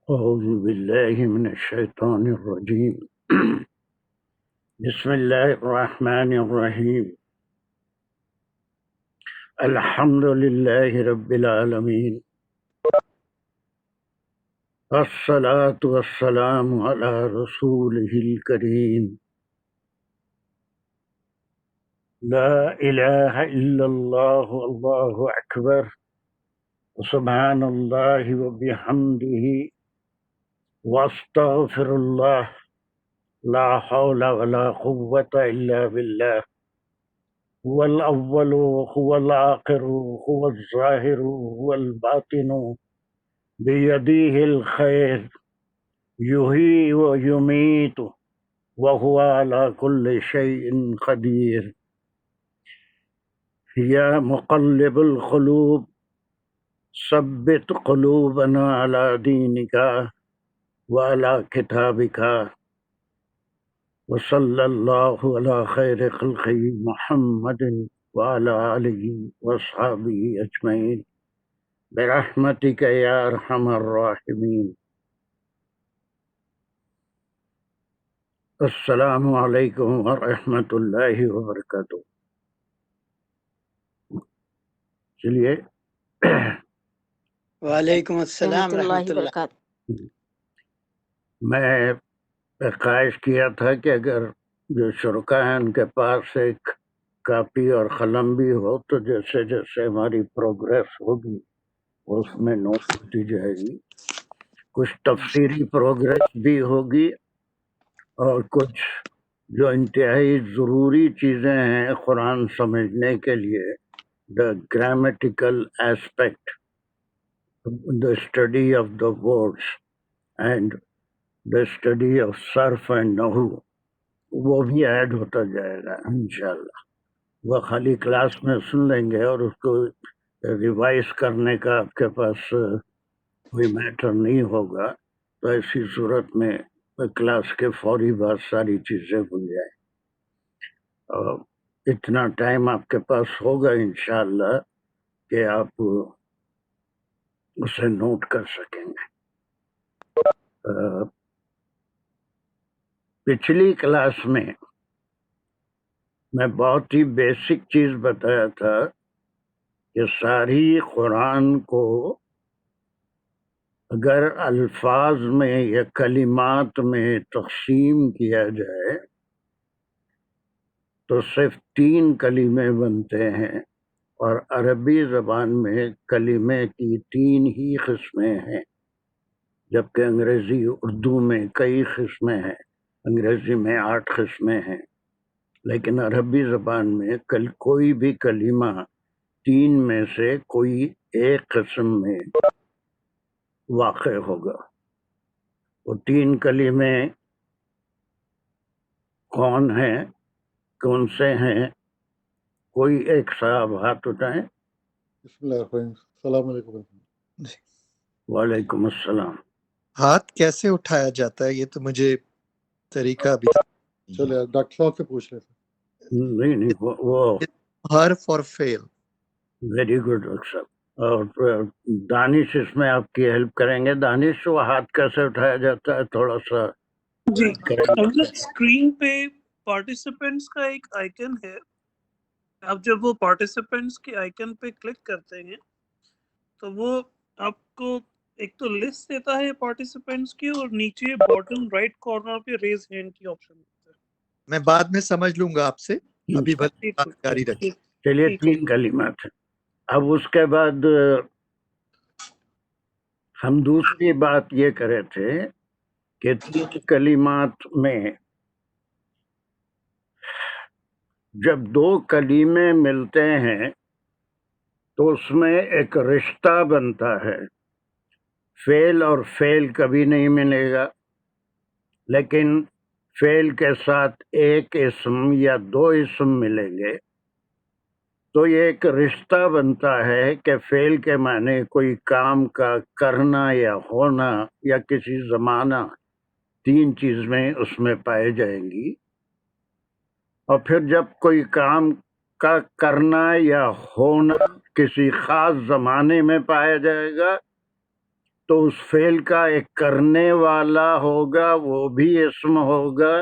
أعوذ بالله من الشيطان الرجيم بسم الله الرحمن الرحيم الحمد لله رب العالمين والصلاة والسلام على رسوله الكريم لا إله إلا الله الله أكبر سبحان الله وبحمده واستغفر الله لا حول ولا قوة إلا بالله هو الأول هو الآخر هو الظاهر هو الباطن بيده الخير يحيي ويميت وهو على كل شيء قدير يا مقلب القلوب ثبت قلوبنا على دينك وعلى كتابك وصلى الله على خير خلقه محمد وعلى آله وأصحابه أجمعين برحمتك يا أرحم الراحمين السلام علیکم ورحمۃ اللہ وبرکاتہ۔ چلیے وعلیکم السلام رحمۃ اللہ رحمۃ اللہ۔ وبرکاتہ۔ میں خواہش کیا تھا کہ اگر جو شرکا ہیں ان کے پاس ایک کاپی اور قلم بھی ہو تو جیسے جیسے ہماری پروگریس ہوگی اس میں نوٹ ہوتی جائے گی، کچھ تفسیری پروگریس بھی ہوگی اور کچھ جو انتہائی ضروری چیزیں ہیں قرآن سمجھنے کے لیے، the grammatical aspect, the study of the words and the study of sarf and nahu، وہ بھی ایڈ ہوتا جائے گا انشاءاللہ۔ وہ خالی کلاس میں سن لیں گے اور اس کو ریوائز کرنے کا آپ کے پاس کوئی میٹر نہیں ہوگا، تو ایسی صورت میں کلاس کے فوری بعد ساری چیزیں بھول جائیں۔ اور اتنا ٹائم آپ کے پاس ہوگا انشاءاللہ کہ آپ اسے نوٹ کر سکیں گے۔ پچھلی کلاس میں بہت ہی بیسک چیز بتایا تھا کہ ساری قرآن کو اگر الفاظ میں یا کلمات میں تقسیم کیا جائے تو صرف 3 کلمے بنتے ہیں، اور عربی زبان میں کلمے کی 3 ہی قسمیں ہیں، جبکہ انگریزی اردو میں کئی قسمیں ہیں، انگریزی میں 8 قسمیں ہیں، لیکن عربی زبان میں کوئی بھی کلمہ 3 میں سے کوئی ایک قسم میں واقع ہوگا۔ وہ 3 کلمے کون ہیں، کون سے ہیں؟ کوئی ایک صاحب ہاتھ اٹھائیں۔ بسم اللہ الرحمن الرحیم۔ السلام علیکم۔ وعلیکم السلام۔ ہاتھ کیسے اٹھایا جاتا ہے؟ یہ تو مجھے طریقہ ابھی تک چلے ڈاکٹر صاحب سے پوچھ لیتے ہیں۔ نہیں وہ حرف اور فعل۔ ویری گڈ ڈاکٹر صاحب۔ اور دانش اس میں آپ کی ہیلپ کریں گے۔ دانش، وہ ہاتھ کیسے اٹھایا جاتا ہے تھوڑا سا جی کریں گے؟ اسکرین پہ پارٹیسپینٹس کا ایک آئیکن ہے، آپ جب وہ پارٹیسپینٹس کے آئیکن پہ کلک کرتے ہیں تو وہ آپ کو ایک تو لسٹ دیتا ہے پارٹیسپینٹس کی، اور نیچے باٹم رائٹ کارنر پہ ریز ہینڈ کی آپشن ہوتا ہے۔ میں بعد میں سمجھ لوں گا آپ سے، ابھی بھلے ٹھیک بات جاری رکھیں۔ چلیے ٹھیک 3 کلمات ہیں۔ اب اس کے بعد ہم دوسری بات یہ کرے تھے کہ 3 کلمات میں جب 2 کلمے ملتے ہیں تو اس میں ایک رشتہ بنتا ہے۔ فعل اور فعل کبھی نہیں ملے گا، لیکن فعل کے ساتھ ایک اسم یا 2 اسم ملیں گے تو یہ ایک رشتہ بنتا ہے کہ فعل کے معنی کوئی کام کا کرنا یا ہونا یا کسی زمانہ، 3 چیزیں اس میں پائے جائیں گی۔ اور پھر جب کوئی کام کا کرنا یا ہونا کسی خاص زمانے میں پایا جائے گا تو اس فعل کا ایک کرنے والا ہوگا، وہ بھی اسم ہوگا،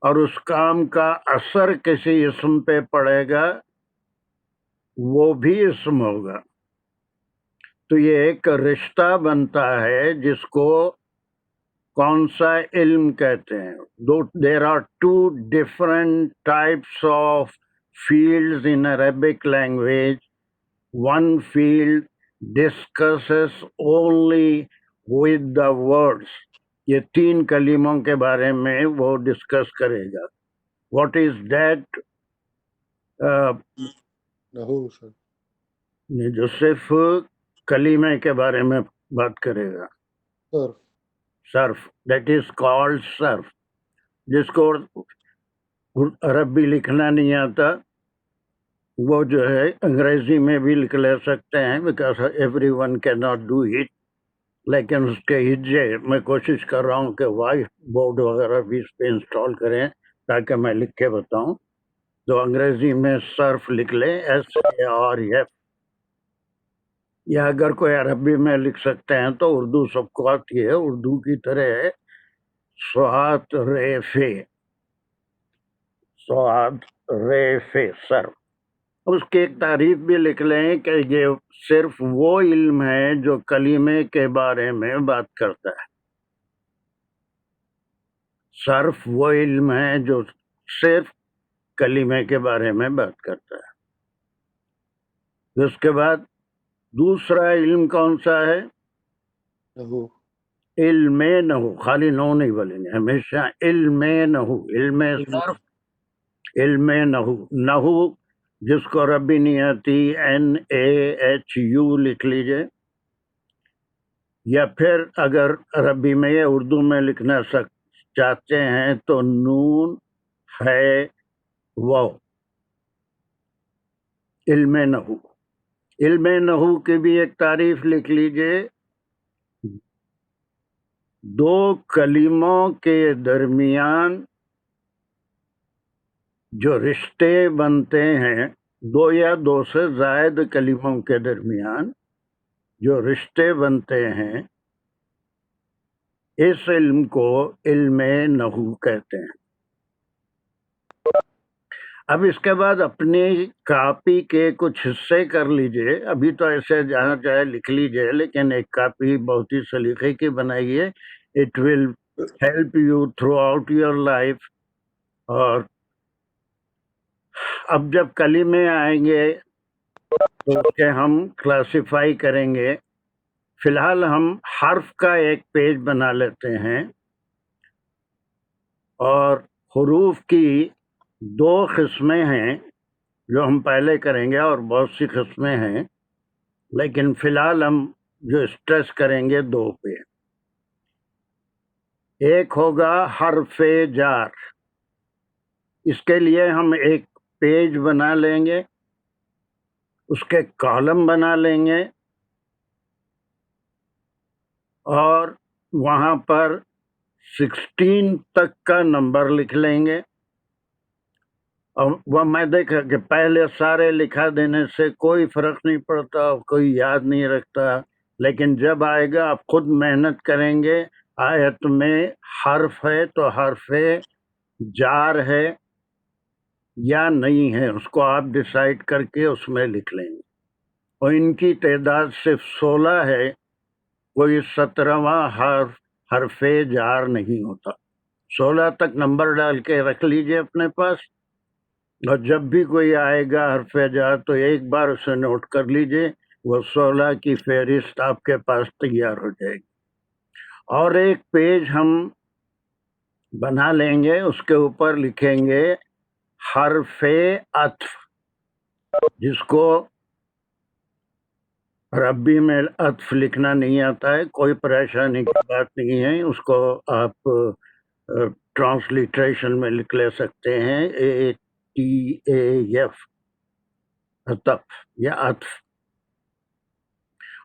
اور اس کام کا اثر کسی اسم پہ پڑے گا، وہ بھی اسم ہوگا۔ تو یہ ایک رشتہ بنتا ہے جس کو کون سا علم کہتے ہیں۔ There are two different types of fields in Arabic language. One field discusses only with the words. یہ 3 کلموں کے بارے میں وہ ڈسکس کرے گا۔ What is that؟ نحو سر، یہ جو صرف کلمے کے بارے میں بات کرے گا، صرف صرف، دیٹ از کالڈ صرف۔ جس کو عربی لکھنا نہیں آتا وہ جو ہے انگریزی میں بھی لکھ لے سکتے ہیں، because every one can not do it, لیکن اس کے ہجے میں کوشش کر رہا ہوں کہ وائٹ بورڈ وغیرہ بھی اس پہ انسٹال کریں تاکہ میں لکھ کے بتاؤں۔ تو انگریزی میں صرف لکھ لیں، SARF، یا اگر کوئی عربی میں لکھ سکتے ہیں تو اردو سب کو آتی ہے، اردو کی طرح ہے سواد ریفے، سواد ریفے صرف۔ اس کی ایک تعریف بھی لکھ لیں کہ یہ صرف وہ علم ہے جو کلمے کے بارے میں بات کرتا ہے۔ صرف وہ علم ہے جو صرف کلمے کے بارے میں بات کرتا ہے۔ اس کے بعد دوسرا علم کون سا ہے؟ نحو، علم نحو، خالی نو نہیں بولیں گے، ہمیشہ علم نحو، علم صرف، علم نحو۔ نحو جس کو عربی نہیں آتی NAHU لکھ لیجئے، یا پھر اگر عربی میں یا اردو میں لکھنا چاہتے ہیں تو نون ہے واو، علم نحو۔ علم نحو کی بھی ایک تعریف لکھ لیجئے، 2 کلموں کے درمیان جو رشتے بنتے ہیں، 2 یا 2 سے زائد کلموں کے درمیان جو رشتے بنتے ہیں، اس علم کو علم نحو کہتے ہیں۔ اب اس کے بعد اپنی کاپی کے کچھ حصے کر لیجئے، ابھی تو ایسے جہاں چاہے لکھ لیجئے، لیکن ایک کاپی بہت ہی سلیقے کی بنائیے، it will help you through out your life. اور اب جب کلمے آئیں گے تو اس کے ہم کلاسیفائی کریں گے۔ فی الحال ہم حرف کا ایک پیج بنا لیتے ہیں، اور حروف کی 2 قسمیں ہیں جو ہم پہلے کریں گے، اور بہت سی قسمیں ہیں، لیکن فی الحال ہم جو اسٹریس کریں گے 2 پہ۔ ایک ہوگا حرف جار، اس کے لیے ہم ایک پیج بنا لیں گے، اس کے کالم بنا لیں گے، اور وہاں پر 16 تک کا نمبر لکھ لیں گے۔ اور وہ میں دیکھا کہ پہلے سارے لکھا دینے سے کوئی فرق نہیں پڑتا، کوئی یاد نہیں رکھتا، لیکن جب آئے گا آپ خود محنت کریں گے، آیت میں حرف ہے تو حرف جار ہے یا نہیں ہے، اس کو آپ ڈیسائیڈ کر کے اس میں لکھ لیں گے۔ اور ان کی تعداد صرف 16 ہے، کوئی 17واں حرف جار نہیں ہوتا۔ 16 تک نمبر ڈال کے رکھ لیجئے اپنے پاس، اور جب بھی کوئی آئے گا حرف جار تو ایک بار اسے نوٹ کر لیجئے، وہ 16 کی فہرست آپ کے پاس تیار ہو جائے گی۔ اور ایک پیج ہم بنا لیں گے، اس کے اوپر لکھیں گے حرف عطف، جس کو عربی میں عطف لکھنا نہیں آتا ہے، کوئی پریشانی کی بات نہیں ہے، اس کو آپ ٹرانسلیٹریشن میں لکھ لے سکتے ہیں، ATAF، عطف یا عطف۔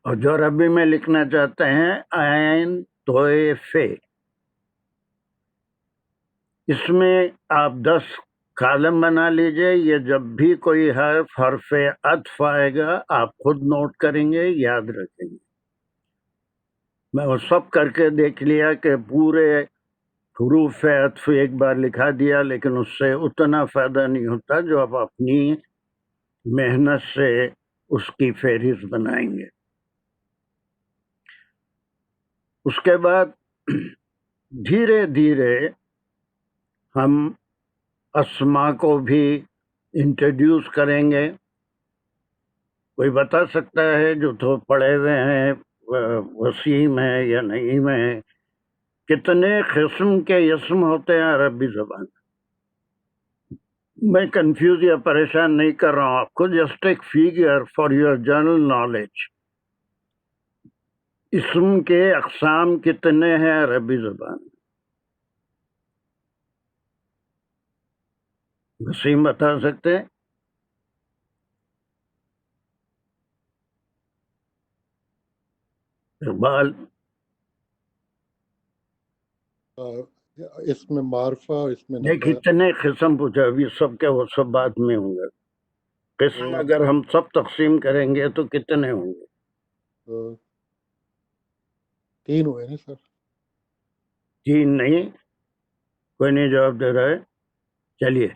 اور جو عربی میں لکھنا چاہتے ہیں عین توئے فے، اس میں آپ 10 کالم بنا لیجئے، یہ جب بھی کوئی حرف عطف آئے گا آپ خود نوٹ کریں گے، یاد رکھیں گے۔ میں وہ سب کر کے دیکھ لیا کہ پورے حروف عطف ایک بار لکھا دیا، لیکن اس سے اتنا فائدہ نہیں ہوتا جو آپ اپنی محنت سے اس کی فہرست بنائیں گے۔ اس کے بعد دھیرے دھیرے ہم اسما کو بھی انٹروڈیوس کریں گے۔ کوئی بتا سکتا ہے جو تو پڑھے ہوئے ہیں، وسیم ہے یا نعیم ہے، کتنے قسم کے اسم ہوتے ہیں عربی زبان؟ میں کنفیوز یا پریشان نہیں کر رہا ہوں آپ کو، جسٹ ایک figure for your general knowledge. اسم کے اقسام کتنے ہیں عربی زبان؟ وسیم بتا سکتے ہیں؟ اقبال؟ اس میں معرفہ اور اس میں نہیں، نکرہ۔ کتنے قسم پوچھا، ابھی سب کے وہ سب بعد میں ہوں گے۔ قسم اگر ہم سب تقسیم کریں گے تو کتنے ہوں گے؟ 3 ہوئے نا سر؟ 3 نہیں، کوئی نہیں جواب دے رہا ہے۔ چلیے،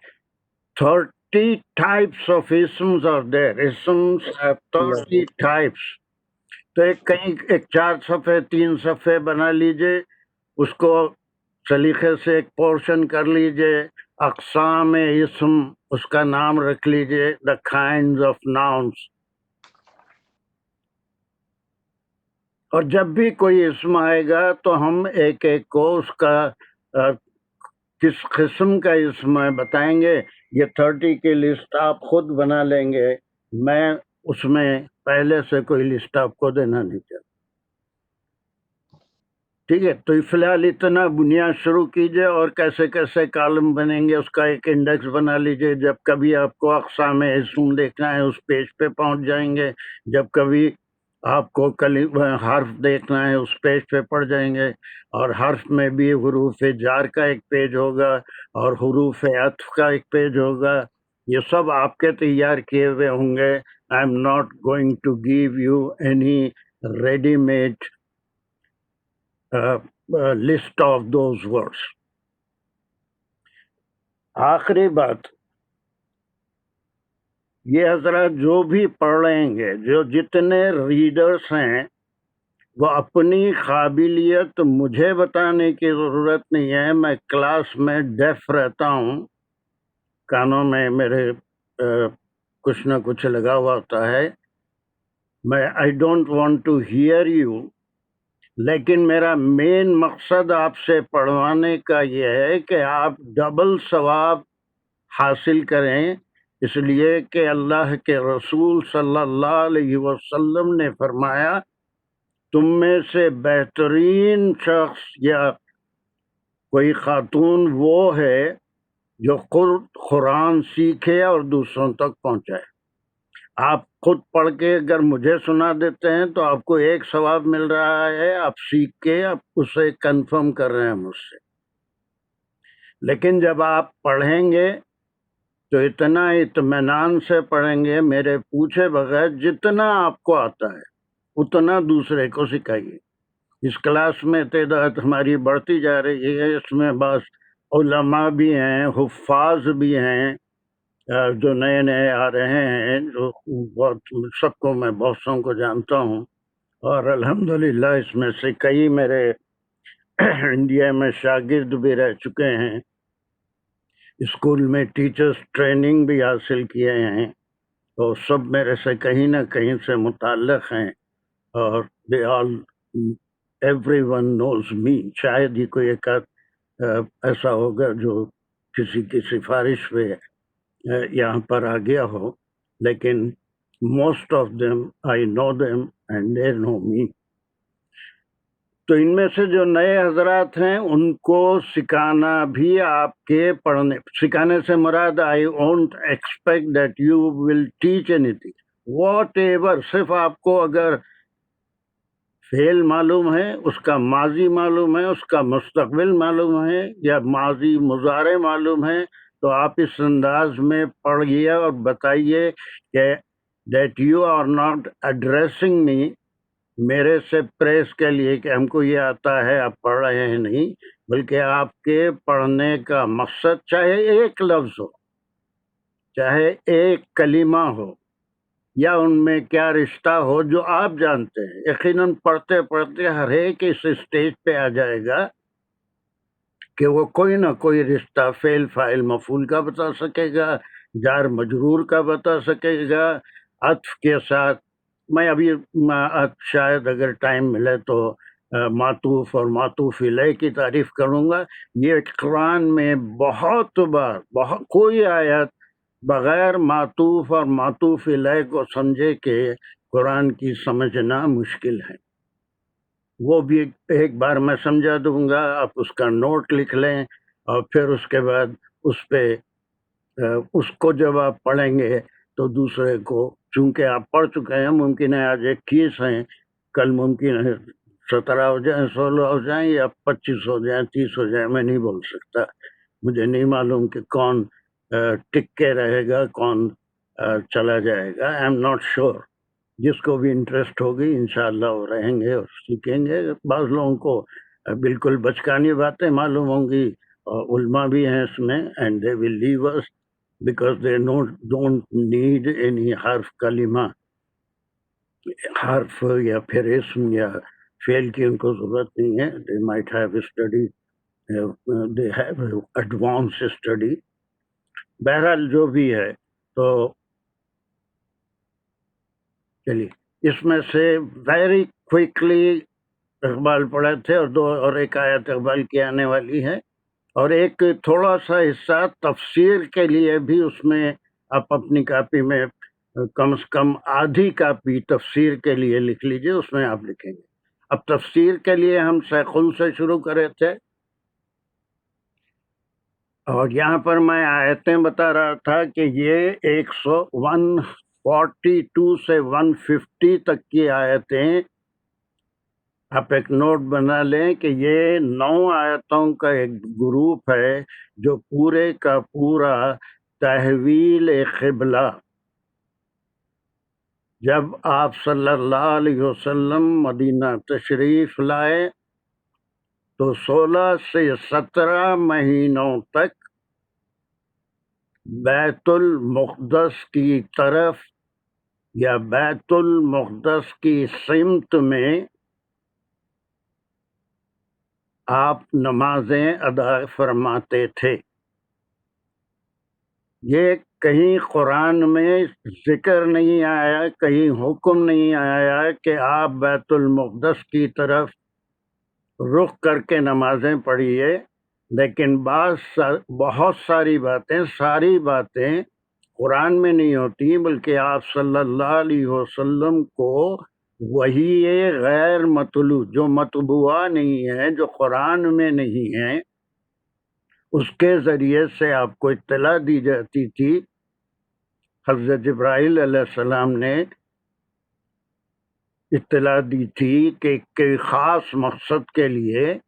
30 types of isms are there. Isms have 30 types. تو ایک 4 صفحے 3 صفحے بنا لیجئے، اس کو سلیقے سے ایک پورشن کر لیجئے، اقسام اسم اس کا نام رکھ لیجئے، the kinds of nouns۔ اور جب بھی کوئی اسم آئے گا تو ہم ایک ایک کو اس کا کس قسم کا اسم ہے بتائیں گے۔ یہ 30 کی لسٹ آپ خود بنا لیں گے، میں اس میں پہلے سے کوئی لسٹ آپ کو دینا نہیں چاہتا۔ ٹھیک ہے، تو فی الحال اتنا بنیاد شروع کیجئے، اور کیسے کیسے کالم بنیں گے اس کا ایک انڈیکس بنا لیجئے۔ جب کبھی آپ کو اقسام اسم دیکھنا ہے اس پیج پہ پہنچ جائیں گے، جب کبھی آپ کو حرف دیکھنا ہے اس پیج پہ پڑ جائیں گے، اور حرف میں بھی حروف جار کا ایک پیج ہوگا اور حروف عطف کا ایک پیج ہوگا۔ یہ سب آپ کے تیار کیے ہوئے ہوں گے۔ I am not going to give you any ready made list of those words. آخری بات، یہ حضرات جو بھی پڑھیں گے، جو جتنے ریڈرز ہیں، وہ اپنی قابلیت مجھے بتانے کی ضرورت نہیں ہے۔ میں کلاس میں ڈیف رہتا ہوں، کانوں میں میرے کچھ نہ کچھ لگا ہوا ہوتا ہے، میں I don't want to hear you, لیکن میرا مین مقصد آپ سے پڑھوانے کا یہ ہے کہ آپ ڈبل ثواب حاصل کریں، اس لیے کہ اللہ کے رسول صلی اللہ علیہ وسلم نے فرمایا تم میں سے بہترین شخص یا کوئی خاتون وہ ہے جو خود قرآن سیکھے اور دوسروں تک پہنچائے۔ آپ خود پڑھ کے اگر مجھے سنا دیتے ہیں تو آپ کو ایک ثواب مل رہا ہے، آپ سیکھ کے آپ اسے کنفرم کر رہے ہیں مجھ سے۔ لیکن جب آپ پڑھیں گے تو اتنا اطمینان سے پڑھیں گے، میرے پوچھے بغیر جتنا آپ کو آتا ہے اتنا دوسرے کو سکھائیے۔ اس کلاس میں تعداد ہماری بڑھتی جا رہی ہے، اس میں بعض علماء بھی ہیں، حفاظ بھی ہیں جو نئے نئے آ رہے ہیں، جو بہت سب کو میں بہتوں کو جانتا ہوں، اور الحمدللہ اس میں سے کئی میرے انڈیا میں شاگرد بھی رہ چکے ہیں، اسکول میں ٹیچرز ٹریننگ بھی حاصل کیے ہیں، تو سب میرے سے کہیں نہ کہیں سے متعلق ہیں، اور they all everyone knows me۔ شاید ہی کوئی ایک ایسا ہوگا جو کسی کی سفارش پہ یہاں پر آ گیا ہو، لیکن most of them I know them and they know me. تو ان میں سے جو نئے حضرات ہیں ان کو سکھانا بھی آپ کے پڑھنے، سکھانے سے مراد I won't expect that you will teach anything, whatever, صرف آپ کو اگر فعل معلوم ہے، اس کا ماضی معلوم ہے، اس کا مستقبل معلوم ہے، یا ماضی مضارع معلوم ہے، تو آپ اس انداز میں پڑھیے اور بتائیے کہ that you are not addressing me میرے سے پریس کے لیے کہ ہم کو یہ آتا ہے آپ پڑھ رہے ہیں نہیں، بلکہ آپ کے پڑھنے کا مقصد چاہے ایک لفظ ہو، چاہے ایک کلمہ ہو، یا ان میں کیا رشتہ ہو جو آپ جانتے ہیں. یقیناً پڑھتے پڑھتے ہر ایک اس اسٹیج پہ آ جائے گا کہ وہ کوئی نہ کوئی رشتہ فعل فاعل مفعول کا بتا سکے گا، جار مجرور کا بتا سکے گا، عطف کے ساتھ. میں ابھی شاید اگر ٹائم ملے تو معطوف اور معطوف الیہ کی تعریف کروں گا. یہ قرآن میں بہت بار کوئی آیت بغیر معطوف اور معطوف الیہ کو سمجھے کہ قرآن کی سمجھنا مشکل ہے. وہ بھی ایک بار میں سمجھا دوں گا، آپ اس کا نوٹ لکھ لیں، اور پھر اس کے بعد اس پہ اس کو جب آپ پڑھیں گے تو دوسرے کو، چونکہ آپ پڑھ چکے ہیں، ممکن ہے آج 21 ہیں، کل ممکن ہے 17 ہو جائیں، 16 ہو جائیں، یا 25 ہو جائیں، 30 ہو جائیں. میں نہیں بول سکتا، مجھے نہیں معلوم کہ کون ٹک کے رہے گا، کون چلا جائے گا. آئی ایم ناٹ شور. جس کو بھی انٹرسٹ ہوگی انشاءاللہ وہ رہیں گے اور سیکھیں گے. بعض لوگوں کو بالکل بچکانی باتیں معلوم ہوں گی، اور علماء بھی ہیں اس میں، and they will leave us because they don't need any حرف کلمہ، حرف یا پھر اسم یا فعل کی ان کو ضرورت نہیں ہے. They might have study, they have advance study. بہرحال جو بھی ہے، تو چلیے اس میں سے ویری کوئکلی اقبال پڑھے تھے، اور ایک آیت اقبال کی آنے والی ہے، اور ایک تھوڑا سا حصہ تفسیر کے لیے بھی اس میں آپ اپنی کاپی میں کم از کم آدھی کاپی تفسیر کے لیے لکھ لیجئے، اس میں آپ لکھیں گے. اب تفسیر کے لیے ہم سیخل سے شروع کرے تھے، اور یہاں پر میں آیتیں بتا رہا تھا کہ یہ 142 سے 150 تک کی آیتیں، آپ ایک نوٹ بنا لیں کہ یہ 9 آیتوں کا ایک گروپ ہے جو پورے کا پورا تحویل قبلہ، جب آپ صلی اللہ علیہ وسلم مدینہ تشریف لائے تو 16 سے 17 مہینوں تک بیت المقدس کی طرف یا بیت المقدس کی سمت میں آپ نمازیں ادا فرماتے تھے. یہ کہیں قرآن میں ذکر نہیں آیا، کہیں حکم نہیں آیا کہ آپ بیت المقدس کی طرف رخ کر کے نمازیں پڑھیے، لیکن بہت ساری باتیں قرآن میں نہیں ہوتی، بلکہ آپ صلی اللہ علیہ وسلم کو وہی غیر مطلوع، جو مطبوعہ نہیں ہے، جو قرآن میں نہیں ہے، اس کے ذریعے سے آپ کو اطلاع دی جاتی تھی. حضرت جبرائیل علیہ السلام نے اطلاع دی تھی کہ خاص مقصد کے لیے،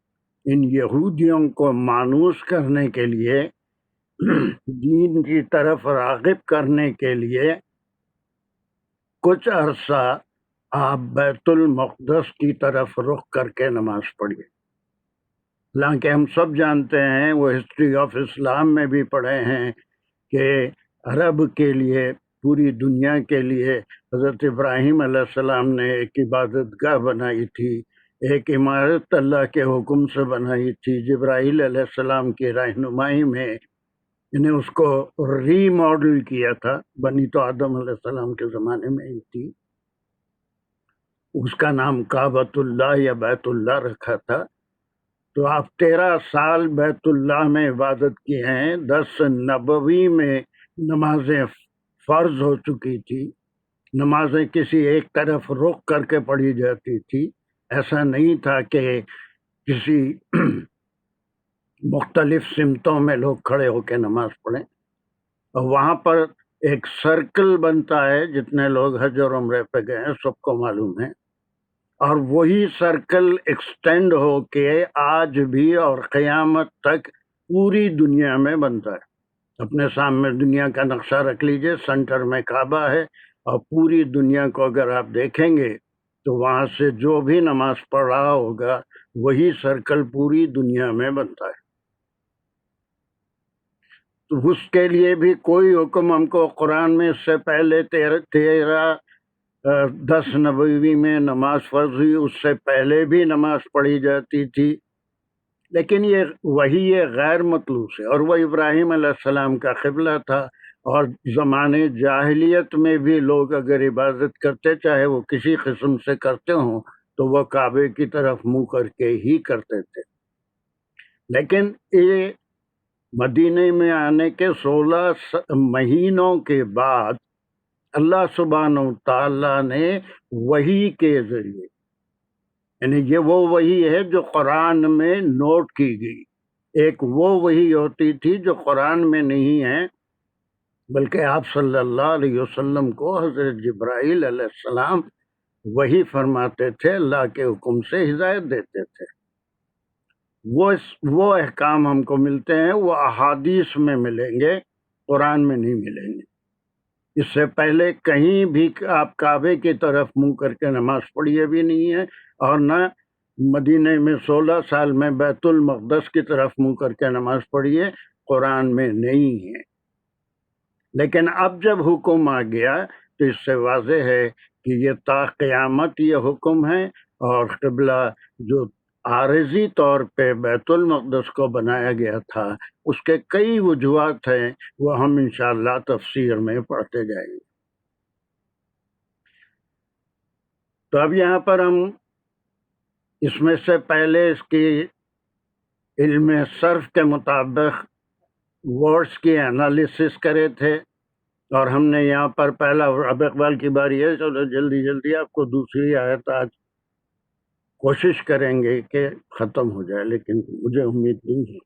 ان یہودیوں کو مانوس کرنے کے لیے، دین کی طرف راغب کرنے کے لیے، کچھ عرصہ آپ بیت المقدس کی طرف رخ کر کے نماز پڑھیے. حالانکہ ہم سب جانتے ہیں، وہ ہسٹری آف اسلام میں بھی پڑھے ہیں کہ عرب کے لیے، پوری دنیا کے لیے حضرت ابراہیم علیہ السلام نے ایک عبادت گاہ بنائی تھی، ایک عمارت اللہ کے حکم سے بنائی تھی. جبرائیل علیہ السلام کی رہنمائی میں انہیں اس کو ری ماڈل کیا تھا. بنی تو آدم علیہ السلام کے زمانے میں ہی تھی. اس کا نام کعبۃ اللہ یا بیت اللہ رکھا تھا. تو آپ 13 سال بیت اللہ میں عبادت کی ہیں. 10 نبوی میں نمازیں فرض ہو چکی تھی. نمازیں کسی ایک طرف رخ کر کے پڑھی جاتی تھی. ایسا نہیں تھا کہ کسی مختلف سمتوں میں لوگ کھڑے ہو کے نماز پڑھیں. اور وہاں پر ایک سرکل بنتا ہے، جتنے لوگ حج اور عمرے پہ گئے ہیں سب کو معلوم ہے، اور وہی سرکل ایکسٹینڈ ہو کے آج بھی اور قیامت تک پوری دنیا میں بنتا ہے. اپنے سامنے دنیا کا نقشہ رکھ لیجئے، سینٹر میں کعبہ ہے، اور پوری دنیا کو اگر آپ دیکھیں گے تو وہاں سے جو بھی نماز پڑھ رہا ہوگا وہی سرکل پوری دنیا میں بنتا ہے. تو اس کے لیے بھی کوئی حکم ہم کو قرآن میں اس سے پہلے 10 نبوی میں نماز فرض ہوئی، اس سے پہلے بھی نماز پڑھی جاتی تھی، لیکن یہ وہی یہ غیر مطلوب ہے. اور وہ ابراہیم علیہ السلام کا قبلہ تھا، اور زمانے جاہلیت میں بھی لوگ اگر عبادت کرتے چاہے وہ کسی قسم سے کرتے ہوں تو وہ کعبے کی طرف منہ کر کے ہی کرتے تھے. لیکن یہ مدینے میں آنے کے 16 مہینوں کے بعد اللہ سبحانہ و تعالیٰ نے وحی کے ذریعے، یعنی یہ وہ وحی ہے جو قرآن میں نوٹ کی گئی. ایک وہ وحی ہوتی تھی جو قرآن میں نہیں ہے، بلکہ آپ صلی اللہ علیہ وسلم کو حضرت جبرائیل علیہ السلام وحی فرماتے تھے، اللہ کے حکم سے ہدایت دیتے تھے. وہ احکام ہم کو ملتے ہیں، وہ احادیث میں ملیں گے، قرآن میں نہیں ملیں گے. اس سے پہلے کہیں بھی آپ کعبے کی طرف منہ کر کے نماز پڑھیے بھی نہیں ہے، اور نہ مدینے میں 16 سال میں بیت المقدس کی طرف منہ کر کے نماز پڑھیے، قرآن میں نہیں ہے. لیکن اب جب حکم آ گیا تو اس سے واضح ہے کہ یہ تا قیامت یہ حکم ہے، اور قبلہ جو عارضی طور پہ بیت المقدس کو بنایا گیا تھا اس کے کئی وجوہات ہیں، وہ ہم انشاءاللہ تفسیر میں پڑھتے جائیں گے. تو اب یہاں پر ہم اس میں سے پہلے اس کی علم صرف کے مطابق ورڈز کی انالیسس کرے تھے، اور ہم نے یہاں پر پہلا، اب اقبال کی باری ہے، چلو جلدی جلدی آپ کو دوسری آیت آج کوشش کریں گے کہ ختم ہو جائے، لیکن مجھے امید نہیں ہے.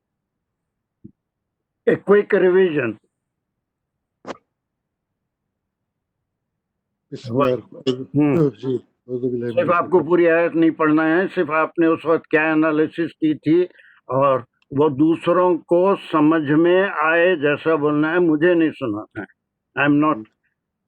ایک کوئک ریویژن. بسم اللہ جی اعوذ باللہ من صرف آپ کو الشیطان. پوری آیت نہیں پڑھنا ہے، صرف آپ نے اس وقت کیا انالیسس کی تھی اور وہ دوسروں کو سمجھ میں آئے جیسا بولنا ہے. مجھے نہیں سنانا ہے. آئی am not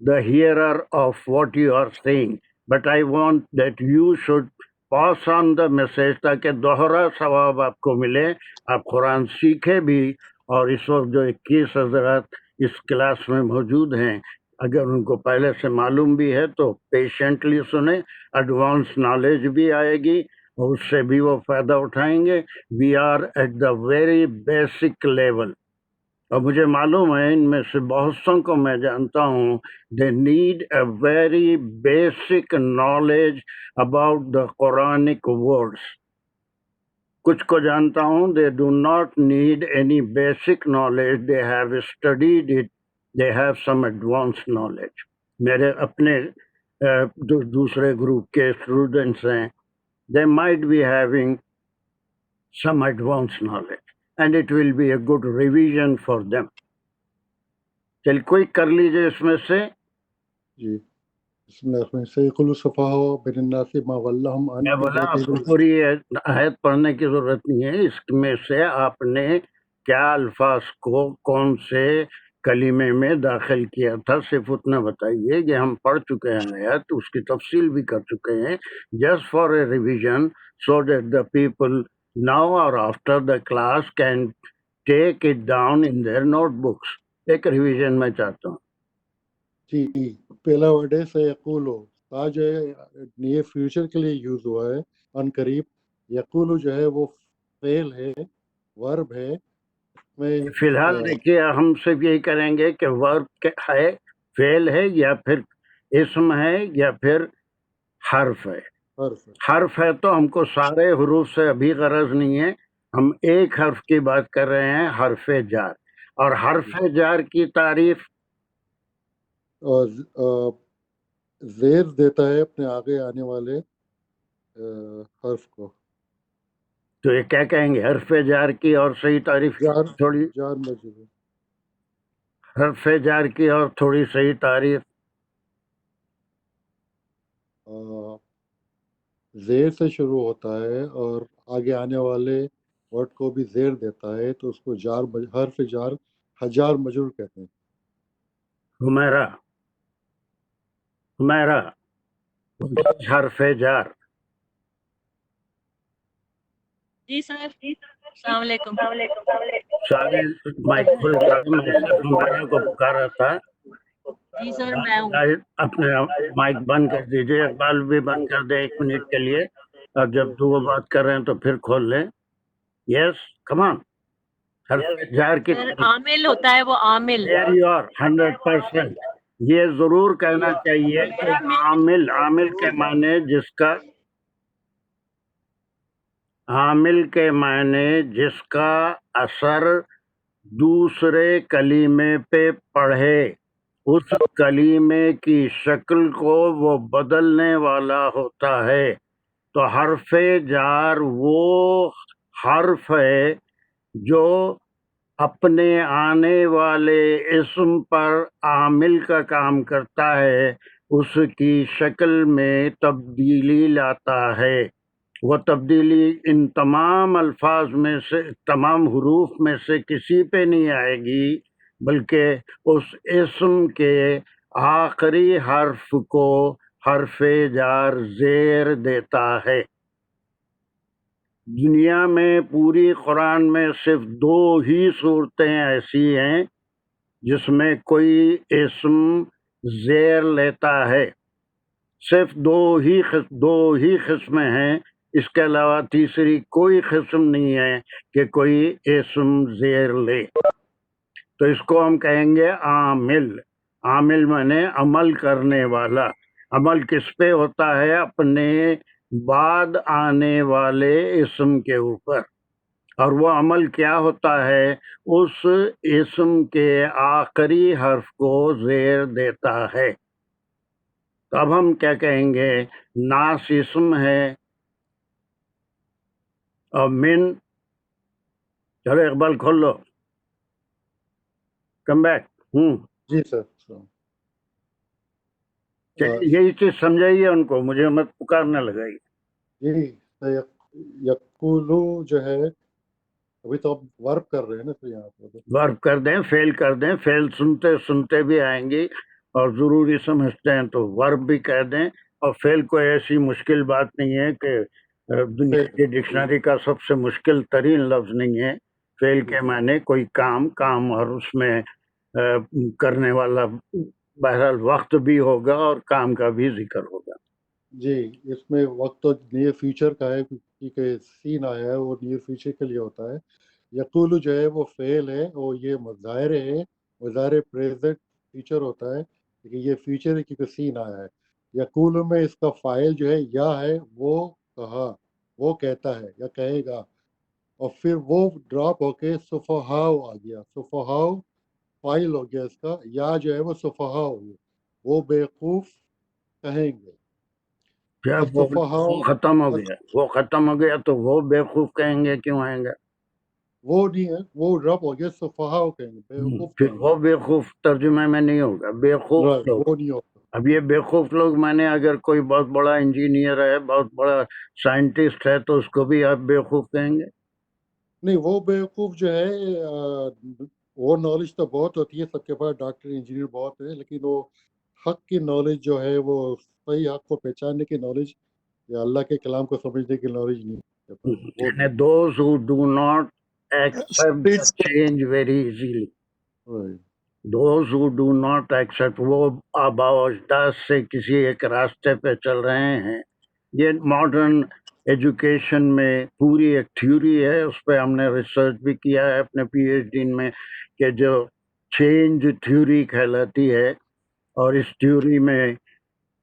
the hearer of what you are saying, but I want that you should pass on the message تاکہ دوہرا ثواب آپ کو ملے، آپ قرآن سیکھے بھی. اور اس وقت جو 21 حضرات اس کلاس میں موجود ہیں، اگر ان کو پہلے سے معلوم بھی ہے تو پیشنٹلی سنیں، ایڈوانس نالج بھی آئے گی اور اس سے بھی وہ فائدہ اٹھائیں گے. We are at the very basic level, اور مجھے معلوم ہے ان میں سے بہت سوں کو میں جانتا ہوں، they need a very basic knowledge about the Quranic words. کچھ کو جانتا ہوں they do not need any basic knowledge, they have studied it, they have some advanced knowledge. میرے اپنے دوسرے گروپ کے اسٹوڈنٹس ہیں، they might be having some advanced knowledge and it will be a good revision for them. چل کوئی کر لیجئے اس میں سے. جی بسم اللہ الرحمن الرحیم. سیقول السفہاء من الناس ما ولاھم عن میں بولا آپ کو قبلتہم. پوری آیت پڑھنے کی ضرورت نہیں ہے، اس میں سے آپ نے کیا الفاظ کو کون سے کلمے میں داخل کیا تھا صرف اتنا بتائیے. کہ ہم پڑھ چکے ہیں آیت، اس کی تفصیل بھی کر چکے ہیں. Just for a revision so that the people now or after the class can take it down in their notebooks. ایک ریویژن میں چاہتا ہوں. جی پہلا ورڈ ہے سیقولو. آج جو ہے یہ فیوچر کے لیے یوز ہوا ہے، ان قریب. یقولو جو ہے وہ فعل ہے، ورب ہے. میں فی الحال دیکھیے ہم صرف یہی کریں گے کہ ورب ہے، فعل ہے، یا پھر اسم ہے، یا پھر حرف ہے. حرف ہے. حرف ہے تو ہم کو سارے حروف سے ابھی غرض نہیں ہے، ہم ایک حرف کی بات کر رہے ہیں، حرف جار. اور حرف جار کی تعریف اور زیر دیتا ہے اپنے آگے آنے والے حرف کو. تو یہ کیا کہیں گے حرف جار کی اور صحیح تعریف تھوڑی، جار مجرور. حرف جار کی اور تھوڑی صحیح تعریف. زیر سے شروع ہوتا ہے اور آگے آنے والے ورڈ کو بھی زیر دیتا ہے تو اس کو حرف جار حجار مجرور کہتے ہیں. حمیرہ، حمیرہ حرف جار. جی سر السلام علیکم. سارے مائک کھل رہا ہے، میں صرف ہمارا کو پکارا تھا. جی سر میں ہوں. اپنے مائک بند کر دیجئے، اقبال بھی بند کر دے 1 منٹ کے لیے، اور جب وہ بات کر رہے ہیں تو پھر کھول لیں. یس کمان. حرف جار کی سر عامل ہوتا ہے، وہ عامل. ویری اور 100%. یہ ضرور کہنا چاہیے کہ عامل کے معنی جس کا اثر دوسرے کلیمے پہ پڑھے، اس کلیمے کی شکل کو وہ بدلنے والا ہوتا ہے. تو حرف جار وہ حرف ہے جو اپنے آنے والے اسم پر عامل کا کام کرتا ہے، اس کی شکل میں تبدیلی لاتا ہے. وہ تبدیلی ان تمام الفاظ میں سے، تمام حروف میں سے کسی پہ نہیں آئے گی، بلکہ اس اسم کے آخری حرف کو حرف جار زیر دیتا ہے. دنیا میں پوری قرآن میں صرف 2 ہی صورتیں ایسی ہیں جس میں کوئی اسم زیر لیتا ہے. صرف 2 ہی قسمیں ہیں، اس کے علاوہ تیسری کوئی قسم نہیں ہے کہ کوئی اسم زیر لے. تو اس کو ہم کہیں گے عامل. عامل معنی عمل کرنے والا. عمل کس پہ ہوتا ہے؟ اپنے بعد آنے والے اسم کے اوپر. اور وہ عمل کیا ہوتا ہے؟ اس اسم کے آخری حرف کو زیر دیتا ہے. تو اب ہم کیا کہیں گے؟ ناس اسم ہے اور من. چلو اقبال کھول لو، کم بیک. جی سر. یہی چیز سمجھائیے ان کو، مجھے مت پکارنے لگائی. جی یقولو جو ہے، ابھی تو آپ ورب کر رہے ہیں نا سر، یہاں پر ورب کر دیں، فیل کر دیں. فیل سنتے سنتے بھی آئیں گی اور ضروری سمجھتے ہیں تو ورب بھی کہہ دیں. اور فیل کوئی ایسی مشکل بات نہیں ہے کہ دنیا کی ڈکشنری کا سب سے مشکل ترین لفظ نہیں ہے. فیل کے معنی کوئی کام اور اس میں کرنے والا بہرحال وقت بھی ہوگا اور کام کا بھی ذکر ہوگا. جی اس میں وقت تو نیئر فیوچر کا ہے، کیونکہ سین آیا ہے وہ نیئر فیوچر کے لیے ہوتا ہے. یقول جو ہے وہ فعل ہے اور یہ مظاہر ہے، مظاہر پریزنٹ فیوچر ہوتا ہے، لیکن یہ فیوچر ہے کیونکہ سین آیا ہے. یقول میں اس کا فاعل جو ہے یا ہے، وہ کہا، وہ کہتا ہے یا کہے گا، اور پھر وہ ڈراپ ہو کے سفہاؤ آ گیا. سفہاؤ فاعل ہو گیا اس کا، یا جو ہے وہ سفہاؤ ہو گیا، وہ بیوقوف کہیں گے. وہ ختم ہو گیا تو وہ بیوقوف کہیں گے، کیوں آئیں گے؟ وہ نہیں ہے، وہ رب ہو گیا، سفہاؤ کہیں گے، بیوقوف پھر کہیں گے. وہ بیوقوف ترجمے میں نہیں ہوگا. بیوقوف لوگ. وہ نہیں ہوگا. اب یہ بیوقوف لوگ مانے اگر کوئی بہت بڑا انجینئر ہے، بہت بڑا سائنٹسٹ ہے، تو اس کو بھی آپ بیوقوف کہیں گے؟ نہیں، وہ بیوقوف جو ہے وہ نالج تو بہت ہوتی ہے، سب کے پاس ڈاکٹر انجینئر بہت ہے، لیکن وہ حق کی نالج جو ہے، وہ صحیح حق کو پہچاننے کی نالج یا اللہ کے کلام کو سمجھنے کی نالج نہیں ہے. یعنی those who do not accept the change very easily. Those who do not accept، وہ آبا و اجداد سے کسی ایک راستے پہ چل رہے ہیں. یہ ماڈرن ایجوکیشن میں پوری ایک تھیوری ہے، اس پہ ہم نے ریسرچ بھی کیا ہے اپنے پی ایچ ڈی میں، کہ جو چینج تھیوری کہلاتی ہے. اور اس تھیوری میں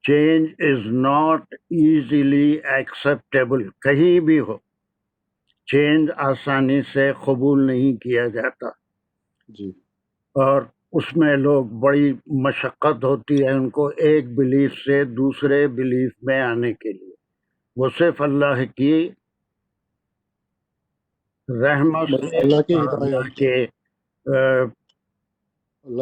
change is not easily acceptable. کہیں بھی ہو چینج آسانی سے قبول نہیں کیا جاتا. جی. اور اس میں لوگ بڑی مشقت ہوتی ہے ان کو ایک بلیف سے دوسرے بلیف میں آنے کے لیے. وہ صرف اللہ کی رحمت سے، اللہ کی اللہ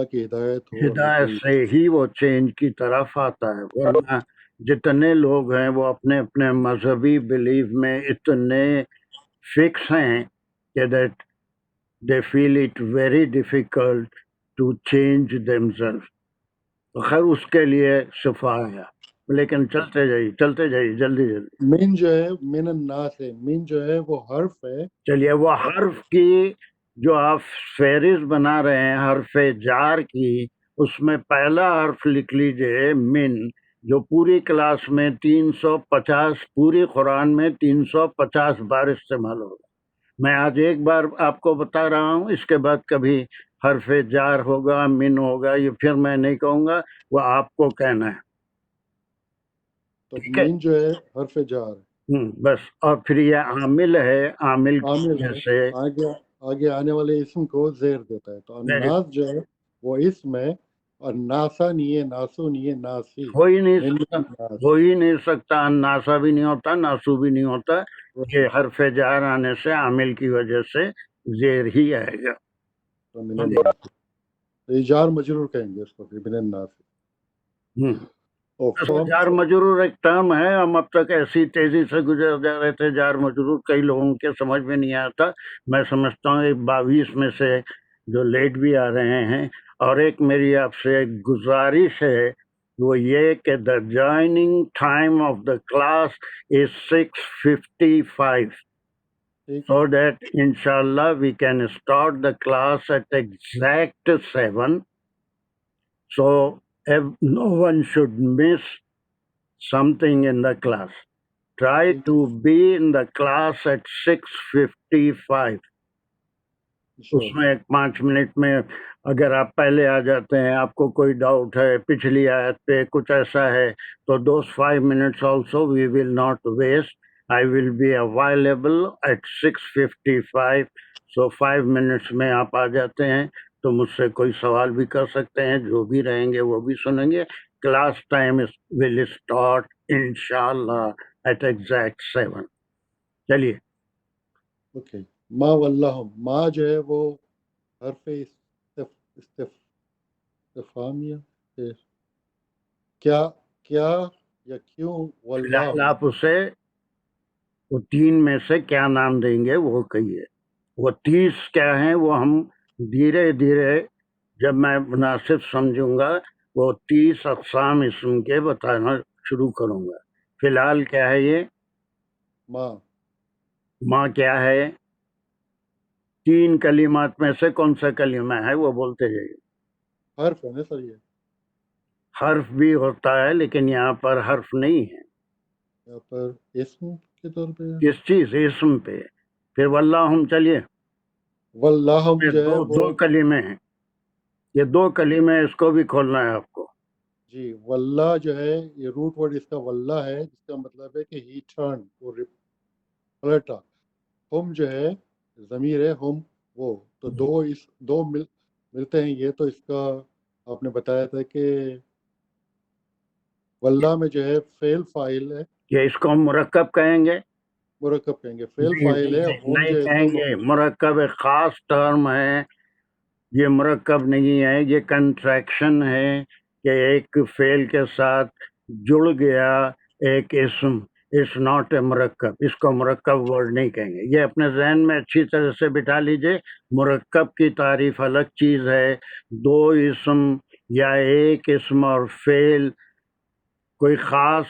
کے ہدایت ہدایت سے ہی وہ چینج کی طرف آتا ہے. ورنہ جتنے لوگ ہیں وہ اپنے اپنے مذہبی بلیف میں اتنے فکس ہیں کہ that they feel it very difficult to change themselves. خیر اس کے لیے شفا ہے. لیکن چلتے جائیے جلدی جلدی. من جو ہے من الناس ہے، من جو ہے وہ حرف ہے. چلیے وہ حرف کی جو آپ فہرست بنا رہے ہیں حرف جار کی، اس میں پہلا حرف لکھ لیجئے من، جو پوری کلاس میں 350 پوری قرآن میں 350 بار استعمال ہوگا. میں آج ایک بار آپ کو بتا رہا ہوں، اس کے بعد کبھی حرف جار ہوگا، من ہوگا، یہ پھر میں نہیں کہوں گا، وہ آپ کو کہنا ہے. تو ٹھیک ہے، من جو ہے حرف جار ہے. بس. اور پھر یہ عامل ہے، عامل عامل ہے، جیسے آگے آنے والے اسم کو زیر دیتا ہے. تو الناس جو ہے وہ اسم ہے، اور ناسا نہیں ہے، ناسو نہیں ہے، ناسی. ہو ہی نہیں من سکتا، الناس. ہو ہی نہیں سکتا. ناسا بھی نہیں ہوتا، ناسو بھی نہیں ہوتا. یہ حرف جار آنے سے عامل کی وجہ سے زیر ہی آئے گا. تو من الناس، تو یہ جار مجرور کہیں گے اس کو، من الناس. اور اصل جار مجرور ایک ٹرم ہے، ہم اب تک ایسی تیزی سے گزر جا رہے تھے جار مجرور، کئی لوگوں کے سمجھ میں نہیں آتا. میں سمجھتا ہوں 22 میں سے جو لیٹ بھی آ رہے ہیں. اور ایک میری آپ سے ایک گزارش ہے، وہ یہ کہ the joining time of the class is 6:55 so that inshallah we can start the class at exact 7. So no one should miss something in the class. Try to be in the class at 6:55. اس میں 5 minute میں اگر آپ پہلے آ جاتے ہیں، آپ کو کوئی ڈاؤٹ ہے پچھلی آیت پہ کچھ ایسا ہے، تو those 5 minutes also we will not waste. I will be available at 6:55. So 5 minutes میں آپ آ جاتے ہیں تو مجھ سے کوئی سوال بھی کر سکتے ہیں، جو بھی رہیں گے وہ بھی سنیں گے. کلاس ٹائم will start انشاءاللہ at exact 7. چلیے. اوکے. ما واللہم، ما جو ہے وہ حرف استفہامیہ ہے. کیا یا کیوں؟ فی الحال واللہ، آپ اسے وہ 3 میں سے کیا نام دیں گے وہ کہیے. وہ 30 کیا ہیں وہ ہم دھیرے دھیرے جب میں مناسب سمجھوں گا وہ 30 اقسام اسم کے بتانا شروع کروں گا. فی الحال کیا ہے یہ ماں کیا ہے؟ 3 کلمات میں سے کون سا کلمہ ہے وہ بولتے جائیے. حرف ہے نا سر، یہ حرف بھی ہوتا ہے لیکن یہاں پر حرف نہیں ہے. یہاں پر اسم کے طور پہ کس چیز؟ اسم پہ. پھر واللہم، چلیے. واللہم جو ہے وہ 2 کلمے ہیں، یہ 2 کلمے، اس کو بھی کھولنا ہے آپ کو. جی. واللہ جو ہے یہ روٹ ورڈ اس کا واللہ ہے، جس کا مطلب ہے کہ ہی ٹرن، وہ پلٹا. ہم جو ہے ضمیر ہے، ہم وہ، تو دو ملتے ہیں. یہ تو اس کا آپ نے بتایا تھا کہ واللہ میں جو ہے فعل فاعل ہے. یہ اس کو مرکب کہیں گے؟ مرکب کہیں گے. فعل فاعل ہے. ہم نہیں جو ہے اس کہیں کا گے. مرکب ایک خاص ٹرم ہے، یہ مرکب نہیں ہے، یہ کنٹریکشن ہے کہ ایک فعل کے ساتھ جڑ گیا ایک اسم. اٹس ناٹ اے مرکب. اس کو مرکب ورڈ نہیں کہیں گے. یہ اپنے ذہن میں اچھی طرح سے بٹھا لیجئے. مرکب کی تعریف الگ چیز ہے. 2 اسم یا ایک اسم اور فعل کوئی خاص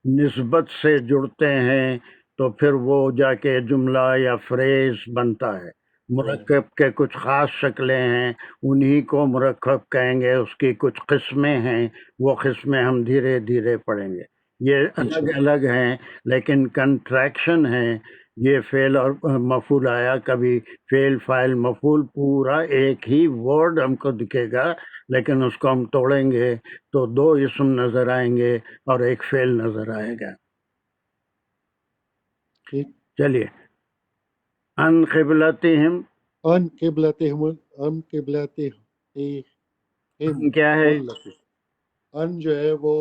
نسبت سے جڑتے ہیں تو پھر وہ جا کے جملہ یا فریز بنتا ہے. مرکب کے کچھ خاص شکلیں ہیں، انہی کو مرکب کہیں گے. اس کی کچھ قسمیں ہیں، وہ قسمیں ہم دھیرے دھیرے پڑھیں گے. یہ الگ الگ ہیں لیکن کنٹریکشن ہیں. یہ فعل اور مفعول آیا، کبھی فعل فاعل مفعول پورا ایک ہی ورڈ ہم کو دکھے گا، لیکن اس کو ہم توڑیں گے تو 2 اسم نظر آئیں گے اور ایک فعل نظر آئے گا. چلیے. ان قبلتہم، ان قبلتہم، ان قبلتہم کیا ہے؟ ان جو ہے وہ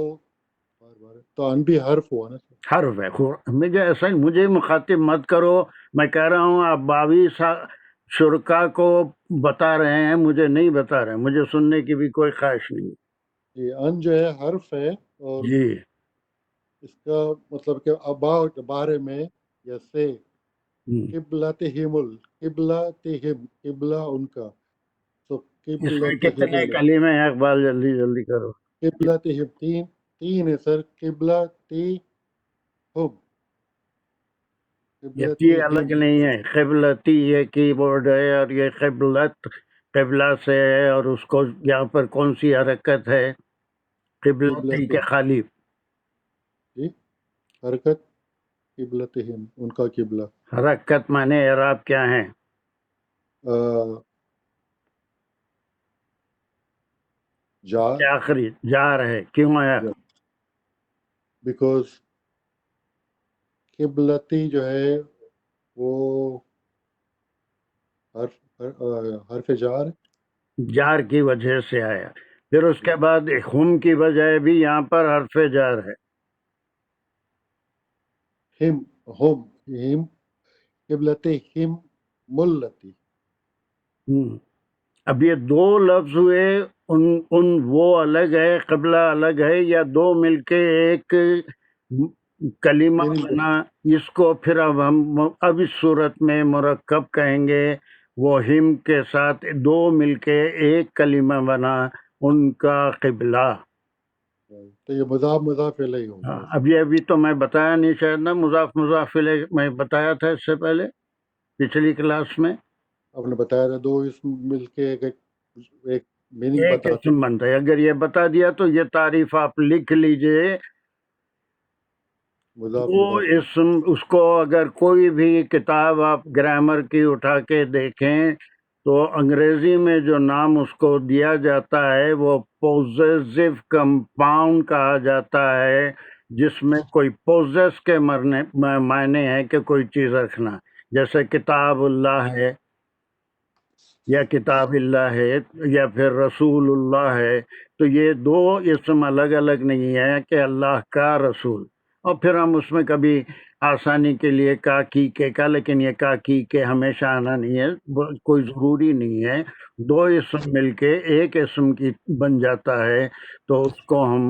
تو ان بھی حرف ہوا نا. حرف ہے. مجھے ایسا مجھے مخاطب مت کرو. میں کہہ رہا ہوں آپ 22 شرکا کو بتا رہے ہیں، مجھے نہیں بتا رہے. مجھے سننے کی بھی کوئی خواہش نہیں. جی. ان جو ہے حرف ہے، اور جی اس کا مطلب کہ اباؤٹ، بارے میں، یا سے قبلتہم، قبلتہم، قبلہ ان کا. تو اس میں کتنے قبلتہم، کلمے ہیں اقبال؟ جلدی جلدی کرو. قبلتہم 3. تین ہے سر قبلتی ہم یہ قبلتی تی الگ ہم نہیں ہے، قبلتی یہ کی بورڈ ہے اور یہ قبلت قبلہ سے ہے، اور اس کو یہاں پر کون سی حرکت ہے؟ قبلتی کے خالی جی حرکت قبلتہم ان کا قبلہ حرکت معنی اعراب کیا ہے؟ جا کیا آخری جار ہے، کیوں آیا؟ بیکاز قبلتی جو ہے وہ حرف جار جار کی وجہ سے آیا، پھر اس کے بعد ہم کی بجائے بھی یہاں پر حرف جار ہے۔ ہم قبلتہم ملتی اب یہ دو لفظ ہوئے، ان وہ الگ ہے، قبلہ الگ ہے، یا دو مل کے ایک کلمہ بنا؟ اس کو پھر اب اس صورت میں مرکب کہیں گے، وہ ہم کے ساتھ دو مل کے ایک کلمہ بنا ان کا قبلہ۔ تو یہ مضاف مضاف الیہ ہو گیا۔ ابھی تو میں بتایا نہیں شاید نا، مضاف مضاف الیہ میں بتایا تھا اس سے پہلے پچھلی کلاس میں، آپ نے بتایا تھا دو اسم مل کے ایک میننگ ایک بتاتے اسم بنتا ہے۔ اگر یہ بتا دیا تو یہ تعریف آپ لکھ لیجئے، مضاف وہ مضاف اسم، اس کو اگر کوئی بھی کتاب آپ گرامر کی اٹھا کے دیکھیں تو انگریزی میں جو نام اس کو دیا جاتا ہے وہ پوزیسو کمپاؤنڈ کہا جاتا ہے، جس میں کوئی پوزیس کے معنی ہے کہ کوئی چیز رکھنا، جیسے کتاب اللہ ہے یا کتاب اللہ ہے یا پھر رسول اللہ ہے، تو یہ دو اسم الگ الگ نہیں ہے کہ اللہ کا رسول، اور پھر ہم اس میں کبھی آسانی کے لیے کا کی کے کا، لیکن یہ کا کی کے ہمیشہ آنا نہیں ہے، کوئی ضروری نہیں ہے، دو اسم مل کے ایک اسم کی بن جاتا ہے، تو اس کو ہم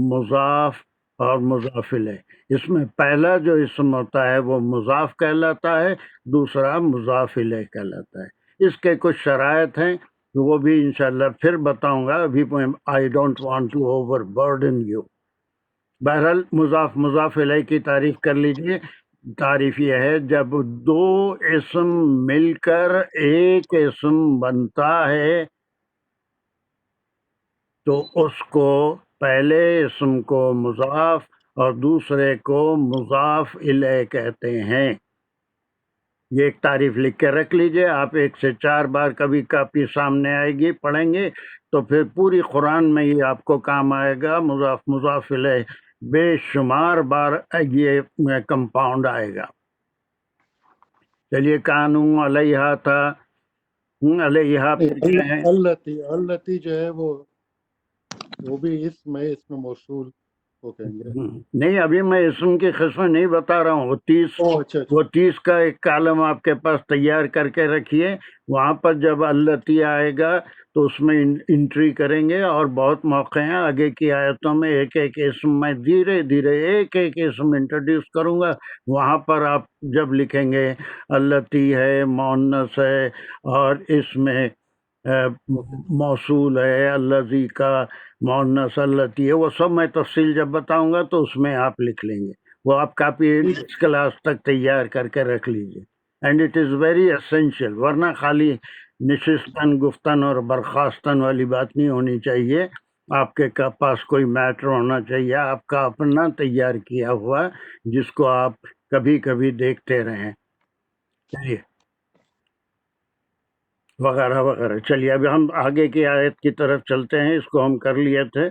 مضاف اور مضاف الیہ، اس میں پہلا جو اسم ہوتا ہے وہ مضاف کہلاتا ہے، دوسرا مضاف الیہ کہلاتا ہے۔ اس کے کچھ شرائط ہیں، وہ بھی انشاءاللہ پھر بتاؤں گا، ابھی I don't want to overburden you. بہرحال مضاف الیہ کی تعریف کر لیجئے۔ تعریف یہ ہے جب دو اسم مل کر ایک اسم بنتا ہے تو اس کو پہلے اسم کو مضاف اور دوسرے کو مضاف الیہ کہتے ہیں۔ یہ ایک تعریف لکھ کے رکھ لیجئے، آپ 1 سے 4 بار کبھی کاپی سامنے آئے گی پڑھیں گے تو پھر پوری قرآن میں یہ آپ کو کام آئے گا، مضاف الیہ بے شمار بار یہ کمپاؤنڈ آئے گا۔ چلیے قانون علیہ تھا، علیہ پھر کیا ہے؟ التی جو ہے وہ بھی اسم ہے، اسم موصول کو کہیں گے۔ نہیں، ابھی میں اسم کی قسمیں نہیں بتا رہا ہوں، وہ 30 کا ایک کالم آپ کے پاس تیار کر کے رکھیے، وہاں پر جب التی آئے گا تو اس میں انٹری کریں گے، اور بہت موقع ہیں آگے کی آیتوں میں ایک ایک اسم میں دھیرے دھیرے ایک ایک اسم انٹروڈیوس کروں گا، وہاں پر آپ جب لکھیں گے التی ہے، مؤنث ہے، اور اس میں موصول ہے، الذی کا مؤنث التی ہے، وہ سب میں تفصیل جب بتاؤں گا تو اس میں آپ لکھ لیں گے، وہ آپ کاپی اس کلاس تک تیار کر کے رکھ لیجئے، and it is very essential, ورنہ خالی نشستن گفتن اور برخاستن والی بات نہیں ہونی چاہیے، آپ کے پاس کوئی میٹر ہونا چاہیے آپ کا اپنا تیار کیا ہوا، جس کو آپ کبھی کبھی دیکھتے رہیں، چلیے وغیرہ وغیرہ۔ چلیے ابھی ہم آگے کی آیت کی طرف چلتے ہیں، اس کو ہم کر لیے تھے،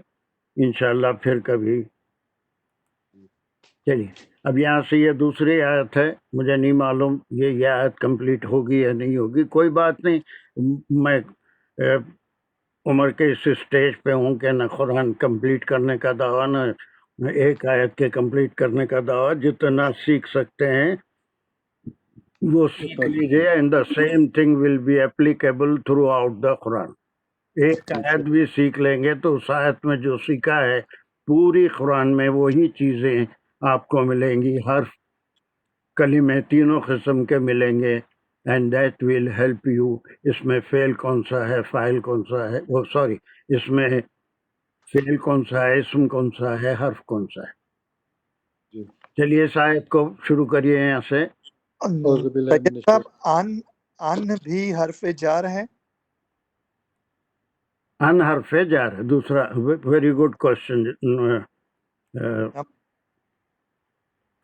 انشاءاللہ پھر کبھی۔ چلیے اب یہاں سے یہ دوسری آیت ہے، مجھے نہیں معلوم یہ آیت کمپلیٹ ہوگی یا نہیں ہوگی، کوئی بات نہیں، میں عمر کے اس اسٹیج پہ ہوں کہ نہ قرآن کمپلیٹ کرنے کا دعویٰ، نہ ایک آیت کے کمپلیٹ کرنے کا دعویٰ، جتنا سیکھ سکتے ہیں وہ سیکھ لیجیے، and the same thing will be applicable throughout the Quran. ایک آیت بھی سیکھ لیں گے تو اس آیت میں جو سیکھا ہے پوری قرآن میں وہی چیزیں آپ کو ملیں گی، ہر کلمے تینوں قسم کے ملیں گے، and that will help you. اس میں فعل کون سا ہے، فاعل کون سا ہے، وہ سوری اس میں فعل کون سا ہے، اسم کون سا ہے، حرف کون سا ہے؟ جی چلیے اس آیت کو شروع کریے یہاں سے. اعوذ باللہ من طیب صاحب ان بھی حرف جار ہے؟ ان حرف جار ہے. دوسرا ویری گڈ کوشچن،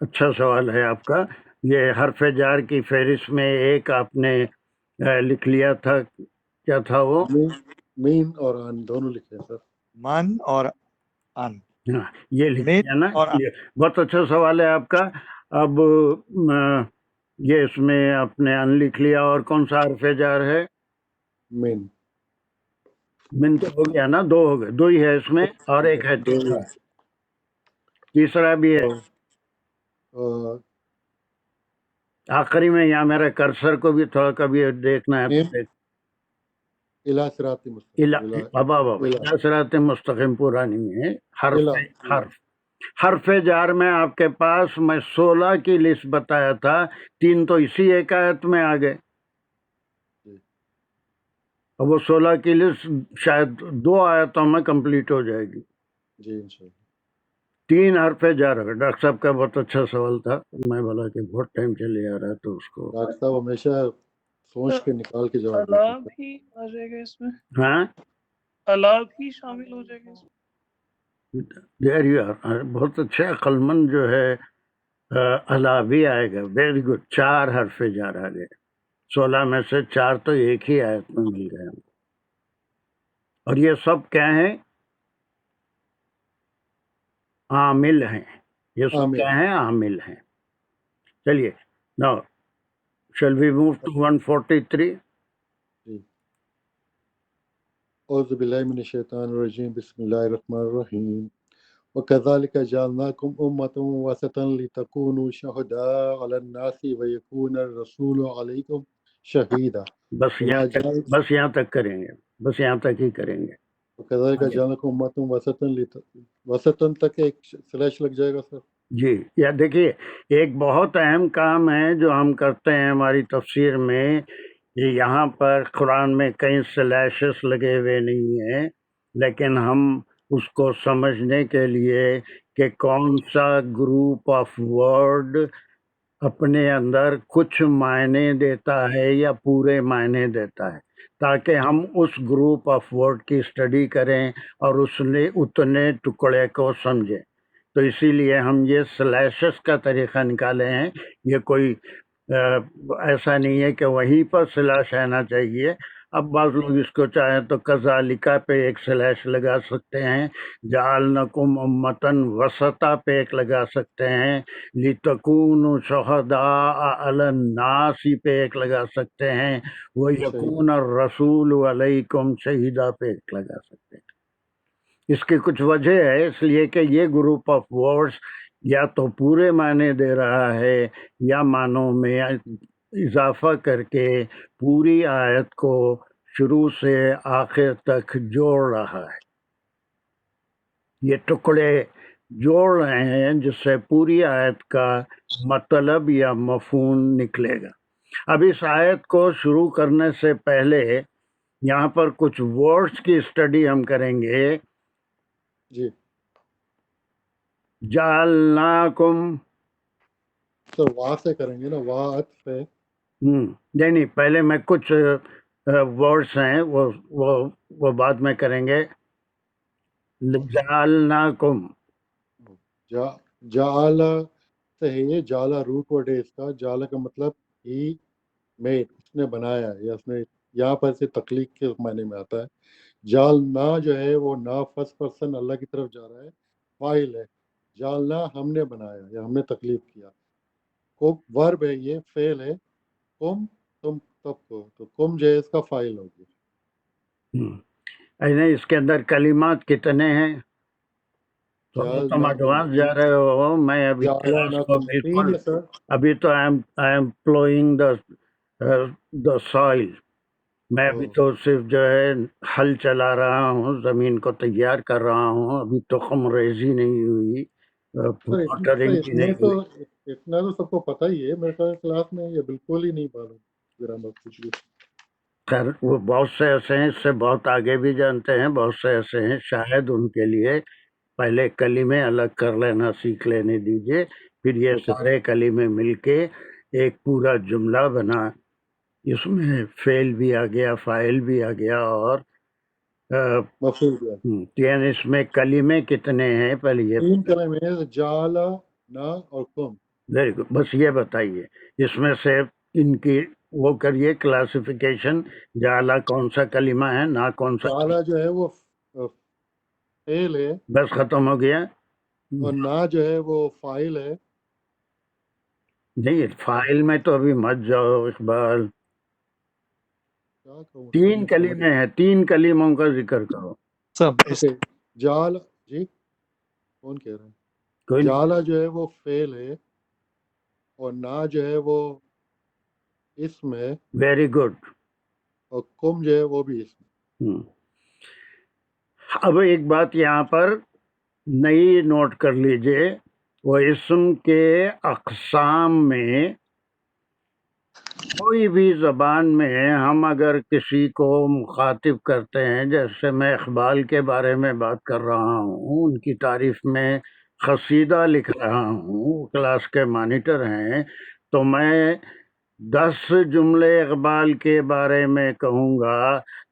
اچھا سوال ہے آپ کا. یہ حرف جار کی فہرست میں ایک آپ نے لکھ لیا تھا، کیا تھا وہ؟ مین اور ان دونوں لکھے ہیں سر. من اور ان. ہاں، یہ لکھ مین لیا نا. اور ان. یہ بہت اچھا سوال ہے آپ کا. اب یہ اس میں آپ نے ان لکھ لیا، اور کون سا حرف جار ہے؟ مین. من تو ہو گیا نا، دو ہو گئے، دو ہی ہے اس میں، اور ایک ہے تیسرا. تیسرا بھی ہے آخری میں. یہاں میرے کرسر کو بھی تھوڑا کبھی دیکھنا ہے تو دیکھ. الا صراط مستقیم. بابا بابا صراط مستقیم پرانی میں حرف جار میں آپ کے پاس میں 16 کی لسٹ بتایا تھا، 3 تو اسی ایک آیت میں آ گئے. اب وہ 16 کی لسٹ شاید 2 آیتوں میں کمپلیٹ ہو جائے گی. جی انشاءاللہ. 3 حرف جار ہے. ڈاکٹر صاحب کا بہت اچھا سوال تھا. میں بولا کہ بہت ٹائم چلے آ رہا ہے تو اس کو ڈاکٹر صاحب ہمیشہ سوچ کے نکال کے جواب دیتے اللہ ہیں. بھی آ جائے گا اس میں، ہاں اللہ بھی شامل ہو جائے گا اس میں. There you are. بہت اچھا عقل مند جو ہے اللہ بھی آئے گا. Very good. 4 حرف جار آ گئے. 16 میں سے 4 تو ایک ہی آیت میں مل گئے ہم کو. اور یہ سب کیا ہیں؟ عامل ہیں. یہ سب عامل. کیا ہیں؟ عامل ہیں. چلیے نو shall we move to 143. اعوذ باللہ من الشیطان الرجیم. بسم اللہ الرحمن الرحیم. وَكَذَلِكَ جَعَلْنَاكُمْ أُمَّةً وَسَطًا لِتَكُونُوا شُهَدَاءَ عَلَى النَّاسِ وَيَكُونَ الرَّسُولُ عَلَيْكُمْ شَهِيدًا. بس یہاں تک کریں گے، بس یہاں تک ہی کریں گے. وَكَذَلِكَ جَعَلْنَاكُمْ أُمَّةً وَسَطًا وسطاً تک ایک سلیش لگ جائے گا سر. جی. یا دیکھیے، ایک بہت اہم کام ہے جو ہم کرتے ہیں ہماری تفسیر میں. یہاں پر قرآن میں کئی سلیشز لگے ہوئے نہیں ہیں، لیکن ہم اس کو سمجھنے کے لیے کہ کون سا گروپ آف ورڈ اپنے اندر کچھ معنی دیتا ہے یا پورے معنی دیتا ہے، تاکہ ہم اس گروپ آف ورڈ کی اسٹڈی کریں اور اس نے اتنے ٹکڑے کو سمجھیں. تو اسی لیے ہم یہ سلیشز کا طریقہ نکالے ہیں. یہ کوئی ایسا نہیں ہے کہ وہیں پر سلیش آنا چاہیے. اب بعض لوگ اس کو چاہیں تو کذالکا پہ ایک سلیش لگا سکتے ہیں، جعلناکم امتن وسطا پہ ایک لگا سکتے ہیں، لتکونوا شہداء علی الناس پہ ایک لگا سکتے ہیں، ویکون الرسول علیکم شہیدا پہ ایک لگا سکتے ہیں. اس کی کچھ وجہ ہے، اس لیے کہ یہ گروپ آف ورڈز یا تو پورے معنی دے رہا ہے یا معنوں میں اضافہ کر کے پوری آیت کو شروع سے آخر تک جوڑ رہا ہے. یہ ٹکڑے جوڑ رہے ہیں جس سے پوری آیت کا مطلب یا مفہوم نکلے گا. اب اس آیت کو شروع کرنے سے پہلے یہاں پر کچھ ورڈز کی اسٹڈی ہم کریں گے. جی جعلناکم، سر وا سے کریں گے نا، وا عطف ہے. نہیں پہلے میں کچھ ورڈز ہیں وہ بعد میں کریں گے. جعلناکم، جعل سے ہے، یہ جالا روٹ ورڈ ہے اس کا. جالا کا مطلب ہی میڈ، اس نے بنایا، یا اس نے یہاں پر سے تخلیق کے معنی میں آتا ہے. جالنا جو ہے وہ نا فرسٹ پرسن اللہ کی طرف جا رہا ہے، فاعل ہے. جالنا ہم نے بنایا یا ہم نے تخلیق کیا. کم ورب ہے، یہ فعل ہے. کم تم تب کو، تو کم جو ہے اس کا فاعل ہوگی. اس کے اندر کلمات کتنے ہیں؟ تو تم ایڈوانس جا رہے ہو. میں ابھی کلاس کو بالکل، ابھی تو I am ploughing the soil. میں ابھی تو صرف جو ہے ہل چلا رہا ہوں، زمین کو تیار کر رہا ہوں. ابھی تخم ریزی نہیں ہوئی، واٹرنگ بھی نہیں ہوئی. اتنا تو سب کو پتہ ہی ہے میرے خیال کلاس میں. یہ بالکل ہی نہیں معلوم گرامر کچھ بھی. خیر وہ بہت سے ایسے ہیں، اس سے بہت آگے بھی جانتے ہیں، بہت سے ایسے ہیں شاید ان کے لیے پہلے کلمے الگ کر لینا سیکھ لینے دیجئے، پھر یہ اوکے سارے کلمے مل کے ایک پورا جملہ بنا، اس میں فعل بھی آ گیا، فاعل بھی آ گیا، اور مفعول کیا یعنی اس میں کلمے کتنے ہیں پہلے یہ 3 کلمے جعل نا اور کم ویری گڈ، بس یہ بتائیے اس میں سے ان کی وہ کریے کلاسیفیکیشن، جعلا کون سا کلمہ ہے، نا کون سا، جعل جو ہے وہ فعل ہے بس ختم ہو گیا. اور نا جو ہے وہ فاعل ہے. نہیں فائل میں تو ابھی مت جاؤ اقبال، کیا کہوں 3 سمجھ کلمے ہیں، 3 کلموں کا ذکر کرو. سب اوکے جعل جی کون کہہ رہے ہیں؟ کوئی نہیں. جعل جو ہے وہ فعل ہے اور نا جو ہے وہ اسم ہے ویری گڈ. اور کم جو ہے وہ بھی اسم ہے. اب ایک بات یہاں پر نئی نوٹ کر لیجئے، وہ اسم کے اقسام میں کوئی بھی زبان میں ہم اگر کسی کو مخاطب کرتے ہیں، جیسے میں اقبال کے بارے میں بات کر رہا ہوں، ان کی تعریف میں قصیدہ لکھ رہا ہوں، کلاس کے مانیٹر ہیں، تو میں 10 جملے اقبال کے بارے میں کہوں گا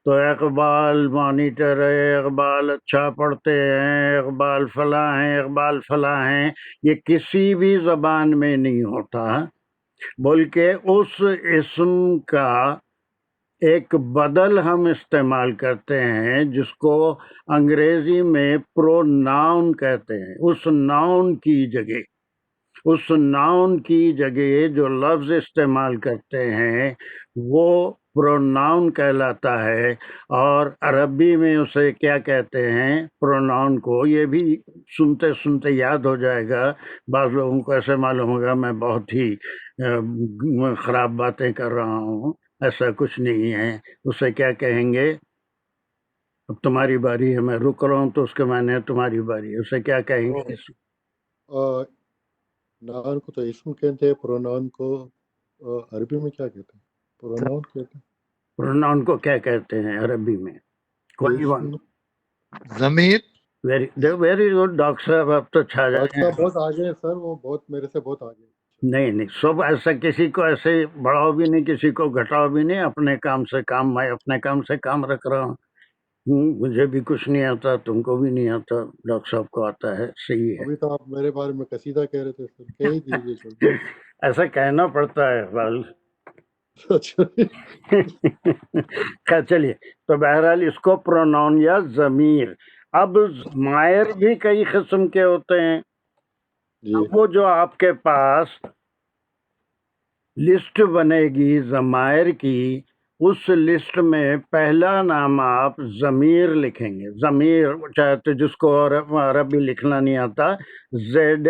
تو اقبال مانیٹر ہے، اقبال اچھا پڑھتے ہیں، اقبال فلاں ہیں، اقبال فلاں ہیں، یہ کسی بھی زبان میں نہیں ہوتا، بلکہ اس اسم کا ایک بدل ہم استعمال کرتے ہیں جس کو انگریزی میں پروناؤن کہتے ہیں. اس ناؤن کی جگہ جو لفظ استعمال کرتے ہیں وہ پروناؤن کہلاتا ہے، اور عربی میں اسے کیا کہتے ہیں پروناؤن کو. یہ بھی سنتے سنتے یاد ہو جائے گا، بعض لوگوں کو ایسے معلوم ہوگا میں بہت ہی خراب باتیں کر رہا ہوں، ایسا کچھ نہیں ہے. اسے کیا کہیں گے، اب تمہاری باری ہے، میں رک رہا ہوں تو اس کے معنی ہے تمہاری باری ہے، اسے کیا کہیں گے؟ اور نان کو تو اسم کہتے ہیں، پروناؤن کو عربی میں کیا کہتے ہیں؟ پروناؤن کہتے ہیں. پروناؤن کو کیا کہتے ہیں عربی میں؟ کوئی ون؟ ضمیر. ویری گڈ ڈاکٹر صاحب، اب تو چھا ڈاکٹر جائیں. صاحب بہت آگے ہیں سر، وہ بہت میرے سے بہت آگے ہیں. نہیں نہیں، سب ایسا کسی کو ایسے بڑھاؤ بھی نہیں، کسی کو گھٹاؤ بھی نہیں، اپنے کام سے کام، میں اپنے کام سے کام رکھ رہا ہوں. مجھے بھی کچھ نہیں آتا، تم کو بھی نہیں آتا، ڈاکٹر صاحب کو آتا ہے، صحیح ابھی تو آپ میرے بارے میں قصیدہ کہہ رہے تھے سر، کہہ ہی دیجیے چھوڑ. ہے. ایسا کہنا پڑتا ہے اقبال. اچھا خیر چلیے، تو بہرحال اس کو پروناؤن یا ضمیر. اب ضمائر بھی کئی قسم کے ہوتے ہیں. جی اب وہ جو آپ کے پاس لسٹ بنے گی ضمائر کی، اس لسٹ میں پہلا نام آپ ضمیر لکھیں گے. ضمیر چاہتے جس کو عربی لکھنا نہیں آتا، ZAMER،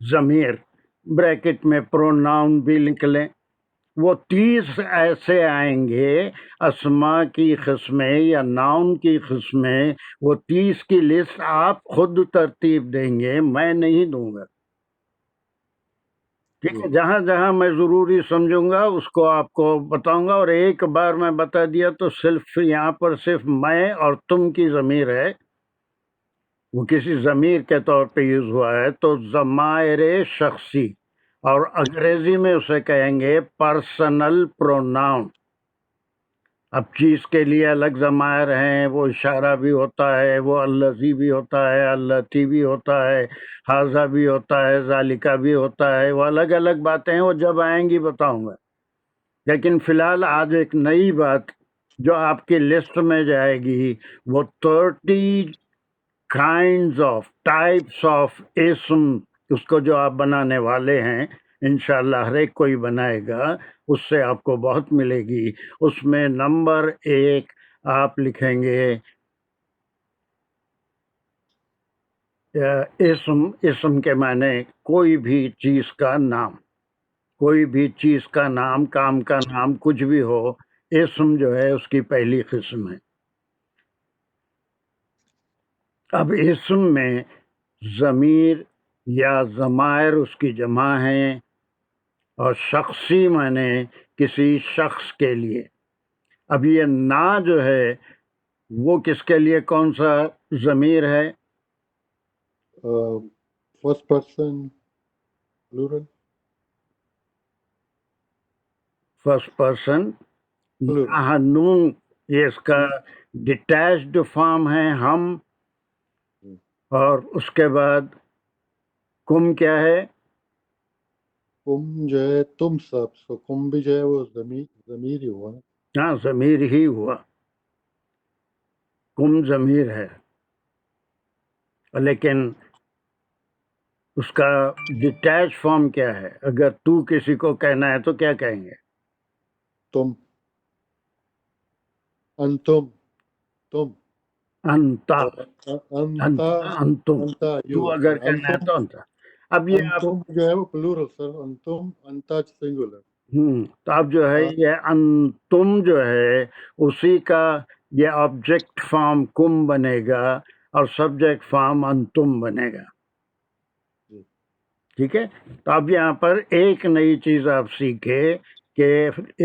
ضمیر، بریکٹ میں پروناؤن بھی لکھ لیں. وہ 30 ایسے آئیں گے اسماء کی قسمیں یا ناؤن کی قسمیں، وہ 30 کی لسٹ آپ خود ترتیب دیں گے، میں نہیں دوں گا. ٹھیک ہے، جہاں جہاں میں ضروری سمجھوں گا اس کو آپ کو بتاؤں گا، اور ایک بار میں بتا دیا تو صرف یہاں پر صرف میں اور تم کی ضمیر ہے، وہ کسی ضمیر کے طور پہ یوز ہوا ہے. تو ضمائر شخصی، اور انگریزی میں اسے کہیں گے پرسنل پروناؤن. اب چیز کے لیے الگ ضمائر ہیں، وہ اشارہ بھی ہوتا ہے، وہ الذی بھی ہوتا ہے، اللاتی بھی ہوتا ہے، ھذا بھی ہوتا ہے، ذالکا بھی ہوتا ہے، وہ الگ الگ باتیں ہیں، وہ جب آئیں گی بتاؤں گا. لیکن فی الحال آج ایک نئی بات جو آپ کی لسٹ میں جائے گی، وہ 30 کائنڈز آف ٹائپس آف اسم، اس کو جو آپ بنانے والے ہیں انشاءاللہ ہر ایک کوئی بنائے گا، اس سے آپ کو بہت ملے گی. اس میں نمبر 1 آپ لکھیں گے اسم کے معنی کوئی بھی چیز کا نام، کوئی بھی چیز کا نام، کام کا نام، کچھ بھی ہو، اسم جو ہے اس کی پہلی قسم ہے. اب اسم میں ضمیر یا ضمائر اس کی جمع ہیں، اور شخصی معنی کسی شخص کے لیے. اب یہ نا جو ہے وہ کس کے لیے کون سا ضمیر ہے؟ First person plural. First person. Plural. نون یہ اس کا ڈیٹیچڈ فارم ہے ہم، اور اس کے بعد کم کیا ہے؟ کم جو ہے تم سب، سو کم بھی جو ہے وہ ضمیر ہی ہوا نا. ہاں ضمیر ہی ہوا، کم ضمیر ہے، لیکن اس کا ڈیٹیچ فارم کیا ہے؟ اگر تو کسی کو کہنا ہے تو کیا کہیں گے؟ تم، انتم، تم، انتا. انتا، انتم. انتا تو یو. اگر کہنا ہے تو انتا. اب یہ آپ انتم جو ہے وہ پلورل سر، انتم، انتا سنگولر. تو اب جو ہے یہ انتم جو ہے اسی کا یہ آبجیکٹ فارم کم بنے گا اور سبجیکٹ فارم انتم بنے گا. ٹھیک ہے. تو اب یہاں پر ایک نئی چیز آپ سیکھے کہ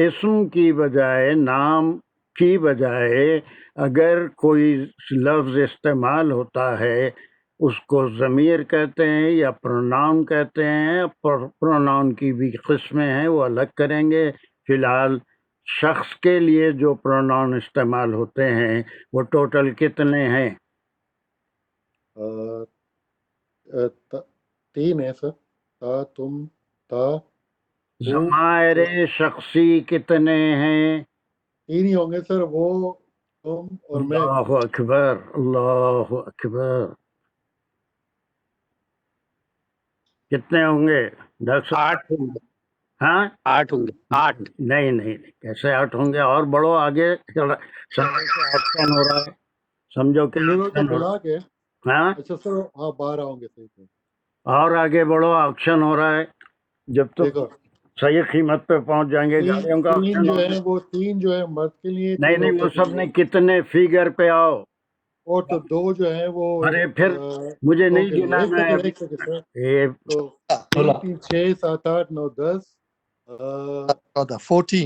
اسم کی بجائے، نام کی بجائے اگر کوئی لفظ استعمال ہوتا ہے اس کو ضمیر کہتے ہیں یا پروناؤن کہتے ہیں. پروناؤن کی بھی قسمیں ہیں، وہ الگ کریں گے. فی الحال شخص کے لیے جو پروناؤن استعمال ہوتے ہیں وہ ٹوٹل کتنے ہیں؟ 3 ہے سر. تا، تم، تا، ضمائر شخصی کتنے ہیں؟ 3 ہی ہوں گے سر، وہ، تم اور میں. اللہ اکبر، اللہ اکبر. کتنے ہوں گے ڈاکٹر صاحب؟ 8 ہوں گے. ہاں 8 ہوں گے. 8. نہیں نہیں نہیں، کیسے 8 ہوں گے؟ اور بڑھو آگے. سمجھو کہ آپشن ہو رہا ہے، سمجھو کہ پلورل کو آپشن ہو رہا ملا کے. ہے. ہاں اچھا سر، ہاں 12 ہوں گے. صحیح ہے. اور آگے بڑھو، آپشن ہو رہا ہے. جب تک دیکھو صحیح قیمت پہ پہنچ جائیں گے گاڑیوں کا 3 آپشن جو ہو ہے رہا ہے. وہ 3 جو ہے مرد کے لیے، نہیں 3 نہیں، وہ عورتوں کے سب لیے. نے کتنے فیگر پہ آؤ. اور تو 2 جو ہے وہ ارے پھر مجھے عورتوں نہیں کے لیے. گنا ایک میں سیکنڈ، ابھی. ایک سیکنڈ سر. یہ تو 3 3 6 7 8 9 10 14.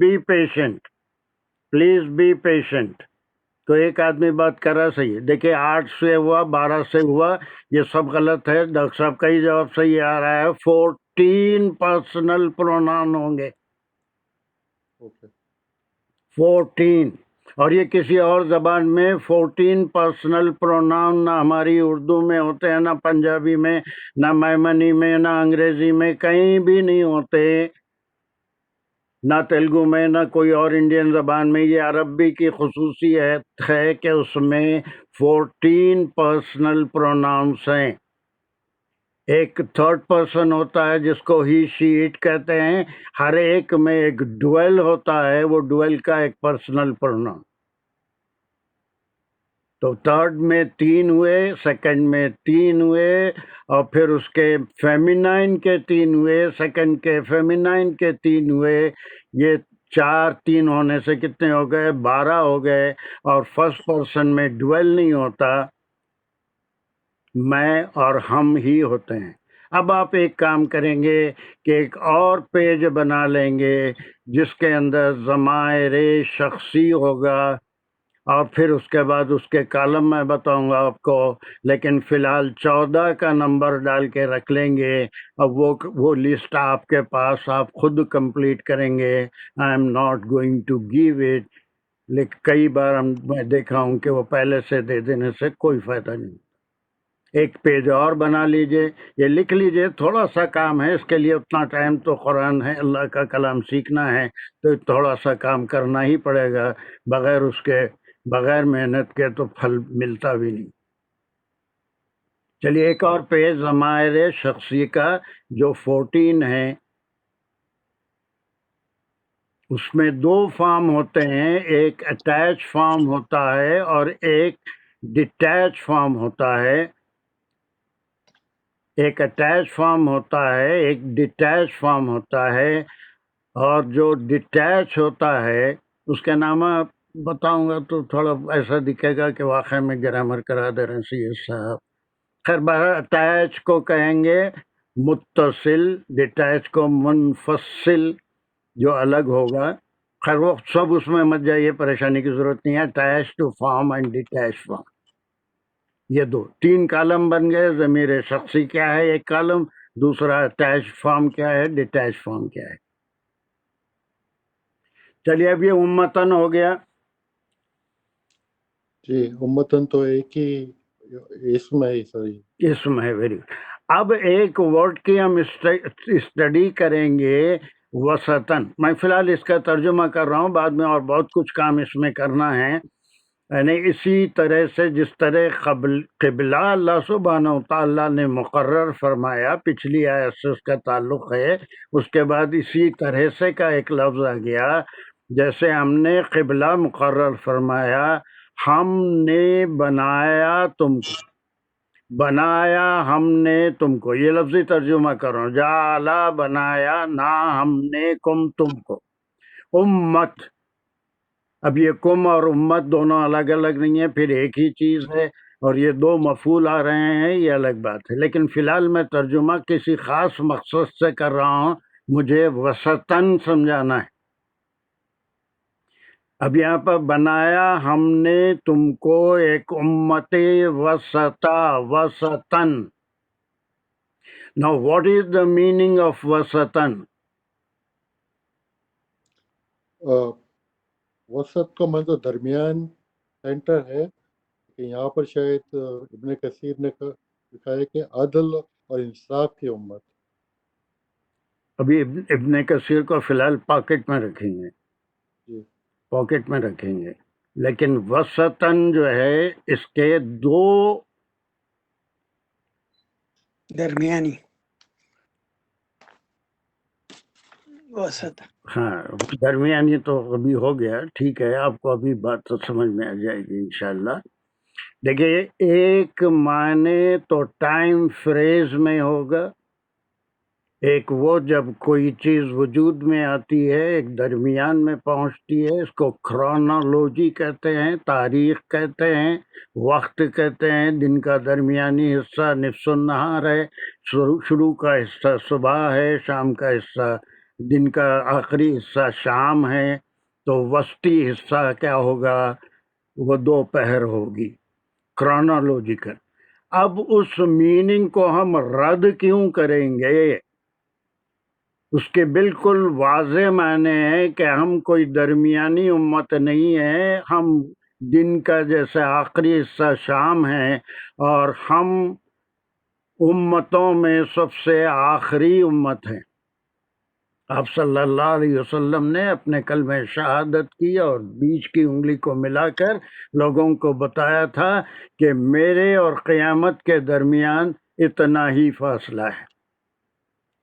Be patient, please be patient. تو ایک آدمی بات کر رہا صحیح ہے. دیکھیں 8 سے ہوا، 12 سے ہوا، یہ سب غلط ہے. ڈاکٹر صاحب کا ہی جواب صحیح آ رہا ہے. 14 پرسنل پروناؤن ہوں گے. اوکے. 14. اور یہ کسی اور زبان میں 14 پرسنل پروناؤن نہ ہماری اردو میں ہوتے ہیں، نہ پنجابی میں، نہ میمنی میں، نہ انگریزی میں، کہیں بھی نہیں ہوتے، نہ تیلگو میں، نہ کوئی اور انڈین زبان میں. یہ عربی کی خصوصیت ہے کہ اس میں 14 پرسنل پروناؤنس ہیں. ایک تھرڈ پرسن ہوتا ہے جس کو ہی شی اٹ کہتے ہیں. ہر ایک میں ایک ڈویل ہوتا ہے، وہ ڈویل کا ایک پرسنل پروناؤن. تو تھرڈ میں 3 ہوئے، سیکنڈ میں 3 ہوئے، اور پھر اس کے فیمینائن کے 3 ہوئے، سیکنڈ کے فیمینائن کے 3 ہوئے. یہ 4 3 ہونے سے کتنے ہو گئے؟ 12 ہو گئے. اور فرسٹ پرسن میں ڈویل نہیں ہوتا، میں اور ہم ہی ہوتے ہیں. اب آپ ایک کام کریں گے کہ ایک اور پیج بنا لیں گے جس کے اندر ضمائر شخصی ہوگا، اور پھر اس کے بعد اس کے کالم میں بتاؤں گا آپ کو. لیکن فی الحال 14 کا نمبر ڈال کے رکھ لیں گے. اب وہ لسٹ آپ کے پاس، آپ خود کمپلیٹ کریں گے. I am not going to give it. لیکن کئی بار میں دیکھا ہوں کہ وہ پہلے سے دے دینے سے کوئی فائدہ نہیں. ایک پیج اور بنا لیجئے، یہ لکھ لیجئے. تھوڑا سا کام ہے اس کے لیے، اتنا ٹائم تو قرآن ہے، اللہ کا کلام سیکھنا ہے تو تھوڑا سا کام کرنا ہی پڑے گا. بغیر اس کے، بغیر محنت کے تو پھل ملتا بھی نہیں. چلیے ایک اور پیج ضمائر شخصی کا جو 14 ہے، اس میں 2 فارم ہوتے ہیں. ایک اٹیچ فارم ہوتا ہے اور ایک ڈیٹیچ فارم ہوتا ہے. ایک اٹیچ فارم ہوتا ہے، ایک ڈیٹیچ فارم ہوتا ہے. اور جو ڈیٹیچ ہوتا ہے اس کا نام بتاؤں گا تو تھوڑا ایسا دکھے گا کہ واقعی میں گرامر کرا دے رہے ہیں سی ایس صاحب. خیر اٹیچ کو کہیں گے متصل، ڈیٹیچ کو منفصل جو الگ ہوگا. خیر وہ سب اس میں مت جائیے، پریشانی کی ضرورت نہیں ہے. Attach to form and detach form, یہ دو 3 کالم بن گئے. ضمیر شخصی کیا ہے ایک کالم، دوسرا اٹیچ فارم کیا ہے، ڈیٹیچ فارم کیا ہے. چلیے اب یہ امتن ہو گیا. جی امتن تو ایک ہی اسم ہے ساری. اسم ہے. Very good. اب ایک ورڈ کی ہم اسٹڈی کریں گے وسطن. میں فی الحال اس کا ترجمہ کر رہا ہوں، بعد میں اور بہت کچھ کام اس میں کرنا ہے. یعنی اسی طرح سے جس طرح قبلہ اللہ سبحانہ و تعالیٰ نے مقرر فرمایا، پچھلی آیت سے اس کا تعلق ہے، اس کے بعد اسی طرح سے کا ایک لفظ آ گیا. جیسے ہم نے قبلہ مقرر فرمایا، ہم نے بنایا تم کو، بنایا ہم نے تم کو. یہ لفظی ترجمہ کرو. جعلا بنایا، نہ ہم نے کم تم کو. امت، اب یہ کم اور امت دونوں الگ الگ نہیں ہیں، پھر ایک ہی چیز ہے، اور یہ 2 مفعول آ رہے ہیں، یہ الگ بات ہے. لیکن فی الحال میں ترجمہ کسی خاص مقصد سے کر رہا ہوں، مجھے وسطن سمجھانا ہے. اب یہاں پر بنایا ہم نے تم کو ایک امت وسطا، وسطن. Now what is the meaning of وسطن؟ وسط کا مطلب درمیان، سینٹر ہے. کہ یہاں پر شاید ابن کثیر نے لکھا ہے کہ عدل اور انصاف کی امت. ابھی ابن کثیر کو فی الحال پاکٹ میں رکھیں گے، جی پاکٹ میں رکھیں گے. لیکن وسطن جو ہے اس کے 2 درمیانی وسط. ہاں درمیانی تو ابھی ہو گیا، ٹھیک ہے، آپ کو ابھی بات تو سمجھ میں آ جائے گی انشاءاللہ. دیکھیے ایک معنی تو ٹائم فریز میں ہوگا، ایک وہ جب کوئی چیز وجود میں آتی ہے، ایک درمیان میں پہنچتی ہے، اس کو کرونالوجی کہتے ہیں، تاریخ کہتے ہیں، وقت کہتے ہیں. دن کا درمیانی حصہ نصف النہار ہے، شروع کا حصہ صبح ہے، شام کا حصہ، دن کا آخری حصہ شام ہے. تو وسطی حصہ کیا ہوگا؟ وہ دوپہر ہوگی، کرونالوجیکل. اب اس میننگ کو ہم رد کیوں کریں گے؟ اس کے بالکل واضح معنی ہے کہ ہم کوئی درمیانی امت نہیں ہے، ہم دن کا جیسے آخری حصہ شام ہے، اور ہم امتوں میں سب سے آخری امت ہیں. آپ صلی اللہ علیہ وسلم نے اپنے کلمہ شہادت کی اور بیچ کی انگلی کو ملا کر لوگوں کو بتایا تھا کہ میرے اور قیامت کے درمیان اتنا ہی فاصلہ ہے،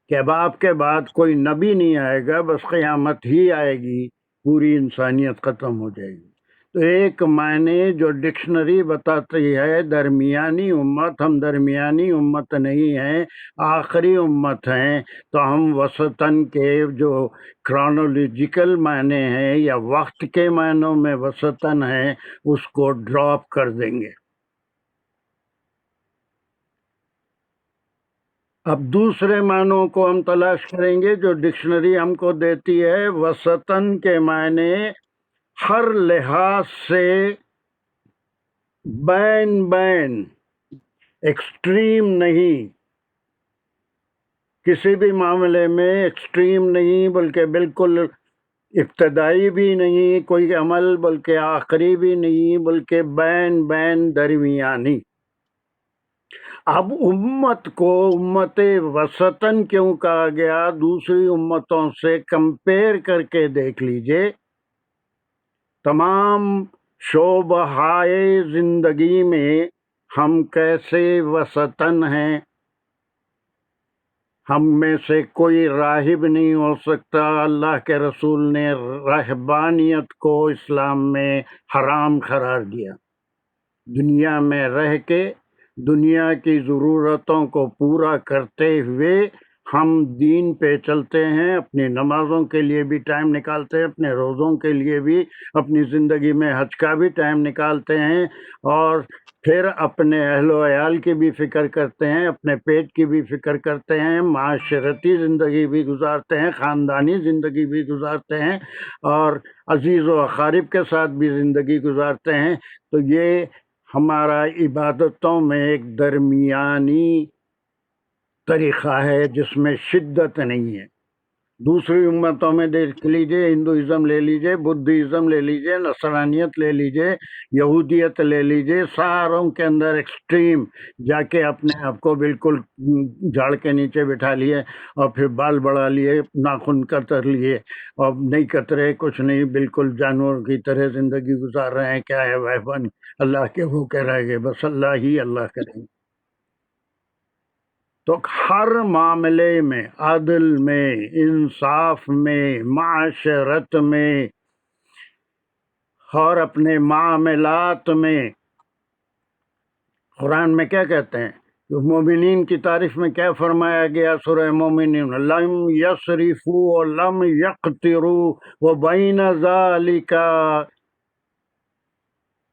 کہ اب آپ کے بعد کوئی نبی نہیں آئے گا، بس قیامت ہی آئے گی، پوری انسانیت ختم ہو جائے گی. تو ایک معنی جو ڈکشنری بتاتی ہے درمیانی امت، ہم درمیانی امت نہیں ہیں، آخری امت ہیں. تو ہم وسطن کے جو کرونالوجیکل معنی ہیں یا وقت کے معنوں میں وسطن ہیں، اس کو ڈراپ کر دیں گے. اب دوسرے معنوں کو ہم تلاش کریں گے جو ڈکشنری ہم کو دیتی ہے. وسطن کے معنی ہر لحاظ سے بین، ایکسٹریم نہیں، کسی بھی معاملے میں ایکسٹریم نہیں، بلکہ بالکل ابتدائی بھی نہیں کوئی عمل، بلکہ آخری بھی نہیں، بلکہ بین درمیانی. اب امت کو امت وسطن کیوں کہا گیا؟ دوسری امتوں سے کمپیئر کر کے دیکھ لیجئے، تمام شعبۂ زندگی میں ہم کیسے وسطن ہیں. ہم میں سے کوئی راہب نہیں ہو سکتا. اللہ کے رسول نے راہبانیت کو اسلام میں حرام قرار دیا. دنیا میں رہ کے دنیا کی ضرورتوں کو پورا کرتے ہوئے ہم دین پہ چلتے ہیں، اپنی نمازوں کے لیے بھی ٹائم نکالتے ہیں، اپنے روزوں کے لیے بھی، اپنی زندگی میں حج کا بھی ٹائم نکالتے ہیں، اور پھر اپنے اہل و عیال کی بھی فکر کرتے ہیں، اپنے پیٹ کی بھی فکر کرتے ہیں، معاشرتی زندگی بھی گزارتے ہیں، خاندانی زندگی بھی گزارتے ہیں، اور عزیز و اقارب کے ساتھ بھی زندگی گزارتے ہیں. تو یہ ہمارا عبادتوں میں ایک درمیانی طریقہ ہے جس میں شدت نہیں ہے. دوسری امتوں میں دیکھ لیجئے، ہندوازم لے لیجئے، بدھزم لے لیجئے، نصرانیت لے لیجئے، یہودیت لے لیجئے، ساروں کے اندر ایکسٹریم جا کے اپنے آپ کو بالکل جھاڑ کے نیچے بٹھا لیے، اور پھر بال بڑھا لیے، ناخن کتر لیے، اور نہیں کترے کچھ نہیں، بالکل جانور کی طرح زندگی گزار رہے ہیں. کیا ہے وحبانی اللہ کے وہ کہہ رہے گے، بس اللہ ہی اللہ کریں گے. تو ہر معاملے میں، عدل میں، انصاف میں، معاشرت میں، اور اپنے معاملات میں، قرآن میں کیا کہتے ہیں؟ مومنین کی تعریف میں کیا فرمایا گیا سورہ مومنین؟ لم یسرفوا ولم یقتروا وبین ذالک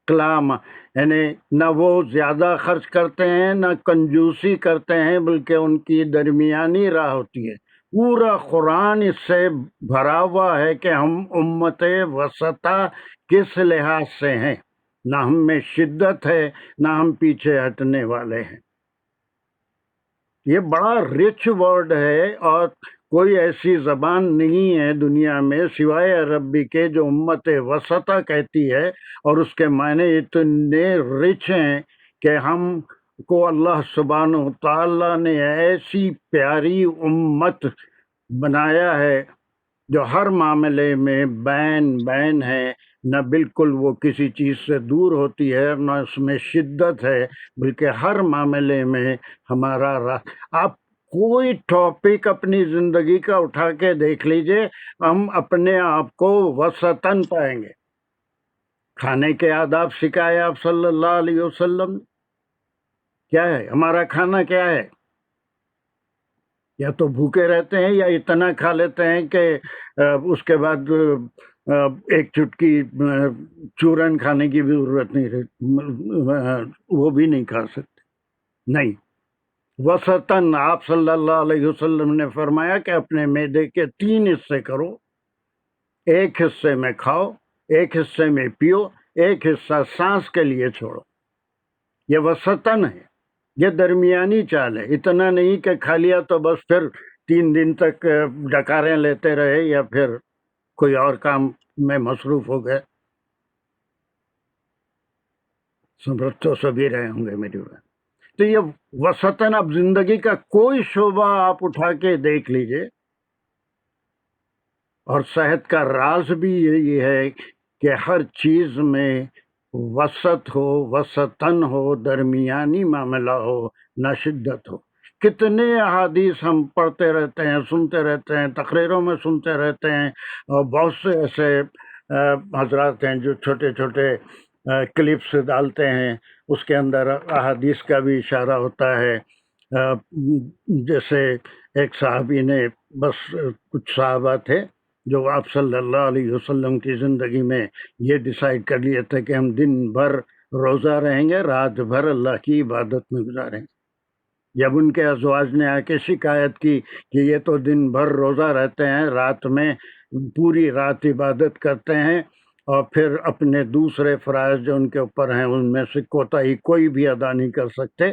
کلام، یعنی نہ وہ زیادہ خرچ کرتے ہیں نہ کنجوسی کرتے ہیں، بلکہ ان کی درمیانی راہ ہوتی ہے. پورا قرآن اس سے بھرا ہوا ہے کہ ہم امت وسطا کس لحاظ سے ہیں، نہ ہم میں شدت ہے نہ ہم پیچھے ہٹنے والے ہیں. یہ بڑا رچ ورڈ ہے، اور کوئی ایسی زبان نہیں ہے دنیا میں سوائے عربی کے جو امت وسطا کہتی ہے، اور اس کے معنی اتنے رچ ہیں کہ ہم کو اللہ سبحانہ وتعالیٰ نے ایسی پیاری امت بنایا ہے جو ہر معاملے میں بین ہے، نہ بالکل وہ کسی چیز سے دور ہوتی ہے، نہ اس میں شدت ہے، بلکہ ہر معاملے میں ہمارا آپ کوئی ٹاپک اپنی زندگی کا اٹھا کے دیکھ لیجئے، ہم اپنے آپ کو وسطاً پائیں گے. کھانے کے آداب سکھائے آپ صلی اللہ علیہ وسلم. کیا ہے ہمارا کھانا؟ کیا ہے؟ یا تو بھوکے رہتے ہیں یا اتنا کھا لیتے ہیں کہ اس کے بعد ایک چٹکی چورن کھانے کی بھی ضرورت نہیں رہتی، وہ بھی نہیں کھا سکتے. نہیں، وسطاً آپ صلی اللہ علیہ وسلم نے فرمایا کہ اپنے معدے کے 3 حصے کرو، ایک حصے میں کھاؤ، ایک حصے میں پیو، ایک حصہ سانس کے لیے چھوڑو. یہ وسطاً ہے، یہ درمیانی چال ہے. اتنا نہیں کہ کھا لیا تو بس پھر 3 دن تک ڈکاریں لیتے رہے یا پھر کوئی اور کام میں مصروف ہو گئے. سمجھ تو سبھی رہے ہوں گے میری بات. تو یہ وسطاً اب زندگی کا کوئی شعبہ آپ اٹھا کے دیکھ لیجئے، اور صحت کا راز بھی یہی ہے کہ ہر چیز میں وسط ہو، وسطاً ہو، درمیانی معاملہ ہو، نہ شدت ہو. کتنے احادیث ہم پڑھتے رہتے ہیں، سنتے رہتے ہیں، تقریروں میں سنتے رہتے ہیں، اور بہت سے ایسے حضرات ہیں جو چھوٹے چھوٹے کلپس ڈالتے ہیں، اس کے اندر احادیث کا بھی اشارہ ہوتا ہے. جیسے ایک صحابی نے، بس کچھ صحابہ تھے جو آپ صلی اللہ علیہ وسلم کی زندگی میں یہ ڈیسائیڈ کر لیے تھے کہ ہم دن بھر روزہ رہیں گے، رات بھر اللہ کی عبادت میں گزاریں گے. جب ان کے ازواج نے آ کے شکایت کی کہ یہ تو دن بھر روزہ رہتے ہیں، رات میں پوری رات عبادت کرتے ہیں، اور پھر اپنے دوسرے فرائض جو ان کے اوپر ہیں ان میں سے کوتاہی کوئی بھی ادا نہیں کر سکتے،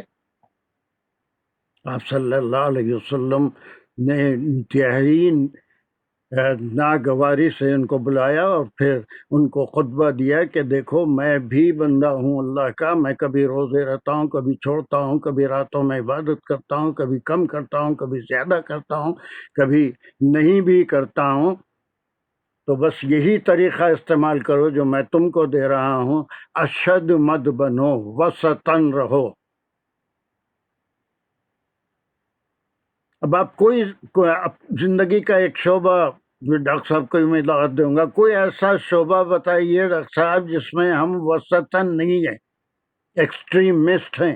آپ صلی اللہ علیہ وسلم نے انتہائی ناگواری سے ان کو بلایا، اور پھر ان کو خطبہ دیا کہ دیکھو میں بھی بندہ ہوں اللہ کا، میں کبھی روزے رہتا ہوں، کبھی چھوڑتا ہوں، کبھی راتوں میں عبادت کرتا ہوں، کبھی کم کرتا ہوں، کبھی زیادہ کرتا ہوں، کبھی نہیں بھی کرتا ہوں. تو بس یہی طریقہ استعمال کرو جو میں تم کو دے رہا ہوں، اشد مت بنو، وسطاً رہو. اب آپ کوئی زندگی کا ایک شعبہ، جو ڈاکٹر صاحب کو میں دعوت دوں گا، کوئی ایسا شعبہ بتائیے ڈاکٹر صاحب جس میں ہم وسطاً نہیں ہیں، ایکسٹریمسٹ ہیں.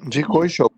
جی کوئی شعبہ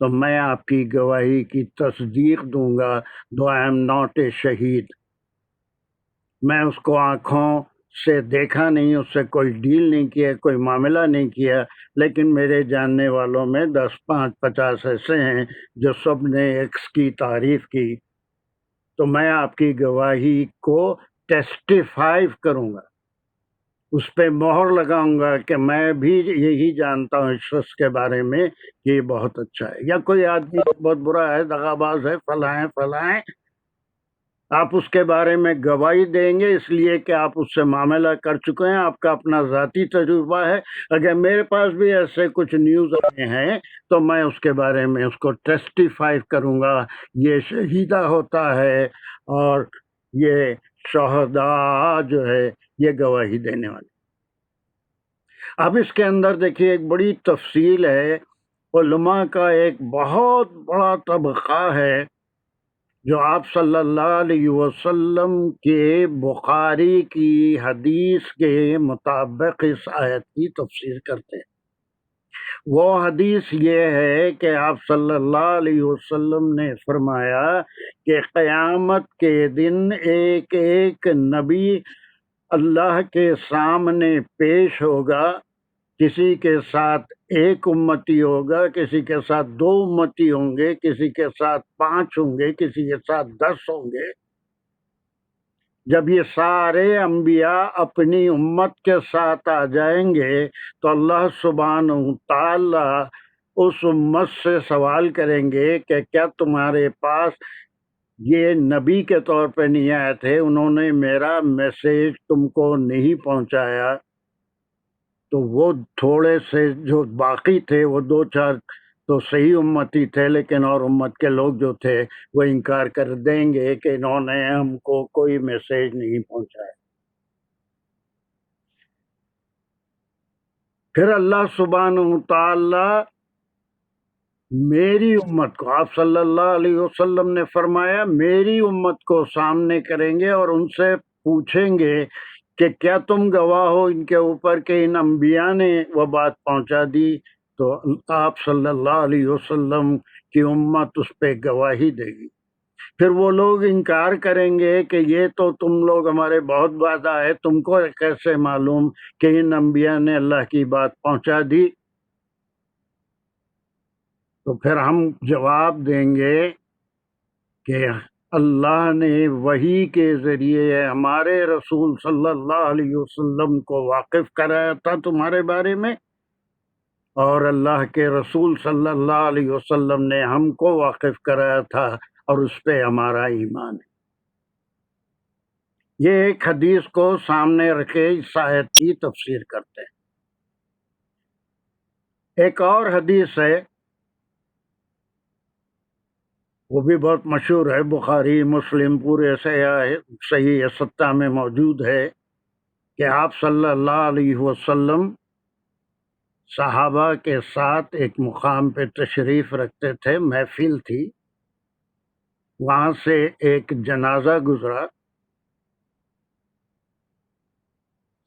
تو میں آپ کی گواہی کی تصدیق دوں گا. دو آئی ایم ناٹ اے شہید، میں اس کو آنکھوں سے دیکھا نہیں، اس سے کوئی ڈیل نہیں کیا، کوئی معاملہ نہیں کیا، لیکن میرے جاننے والوں میں 10 5 50 ایسے ہیں جو سب نے ایکس کی تعریف کی. تو میں آپ کی گواہی کو ٹیسٹیفائی کروں گا، اس پہ مہر لگاؤں گا کہ میں بھی یہی جانتا ہوں اس شخص کے بارے میں کہ یہ بہت اچھا ہے، یا کوئی آدمی بہت برا ہے، دغاباز ہے، فلاں ہے فلاں ہے. آپ اس کے بارے میں گواہی دیں گے اس لیے کہ آپ اس سے معاملہ کر چکے ہیں، آپ کا اپنا ذاتی تجربہ ہے. اگر میرے پاس بھی ایسے کچھ نیوز آئے ہیں تو میں اس کے بارے میں اس کو ٹیسٹیفائی کروں گا. یہ شہیدہ ہوتا ہے اور یہ شہداء جو ہے یہ گواہی دینے والے. اب اس کے اندر دیکھیے ایک بڑی تفصیل ہے. علماء کا ایک بہت بڑا طبقہ ہے جو آپ صلی اللہ علیہ وسلم کے بخاری کی حدیث کے مطابق اس آیت کی تفسیر کرتے ہیں. وہ حدیث یہ ہے کہ آپ صلی اللہ علیہ وسلم نے فرمایا کہ قیامت کے دن ایک ایک نبی اللہ کے سامنے پیش ہوگا. کسی کے ساتھ ایک امتی ہوگا، کسی کے ساتھ 2 امتی ہوں گے، کسی کے ساتھ 5 ہوں گے، کسی کے ساتھ 10 ہوں گے. جب یہ سارے انبیاء اپنی امت کے ساتھ آ جائیں گے تو اللہ سبحانہ تعالی اس امت سے سوال کریں گے کہ کیا تمہارے پاس یہ نبی کے طور پہ نہیں آئے تھے، انہوں نے میرا میسیج تم کو نہیں پہنچایا؟ تو وہ تھوڑے سے جو باقی تھے وہ 2 4 تو صحیح امتی تھے، لیکن اور امت کے لوگ جو تھے وہ انکار کر دیں گے کہ انہوں نے ہم کو کوئی میسیج نہیں پہنچایا. پھر اللہ سبحانہ تعالی میری امت کو، آپ صلی اللہ علیہ وسلم نے فرمایا میری امت کو سامنے کریں گے اور ان سے پوچھیں گے کہ کیا تم گواہ ہو ان کے اوپر کہ ان انبیاء نے وہ بات پہنچا دی؟ تو آپ صلی اللہ علیہ وسلم کی امت اس پہ گواہی دے گی. پھر وہ لوگ انکار کریں گے کہ یہ تو تم لوگ ہمارے بہت بعد آئے، تم کو کیسے معلوم کہ ان انبیاء نے اللہ کی بات پہنچا دی؟ تو پھر ہم جواب دیں گے کہ اللہ نے وحی کے ذریعے ہمارے رسول صلی اللہ علیہ وسلم کو واقف کرایا تھا تمہارے بارے میں، اور اللہ کے رسول صلی اللہ علیہ وسلم نے ہم کو واقف کرایا تھا، اور اس پہ ہمارا ایمان ہے. یہ ایک حدیث کو سامنے رکھے اس آیت کی تفسیر کرتے ہیں. ایک اور حدیث ہے، وہ بھی بہت مشہور ہے، بخاری مسلم پورے صحیح 7 میں موجود ہے کہ آپ صلی اللہ علیہ وسلم صحابہ کے ساتھ ایک مقام پہ تشریف رکھتے تھے، محفل تھی، وہاں سے ایک جنازہ گزرا.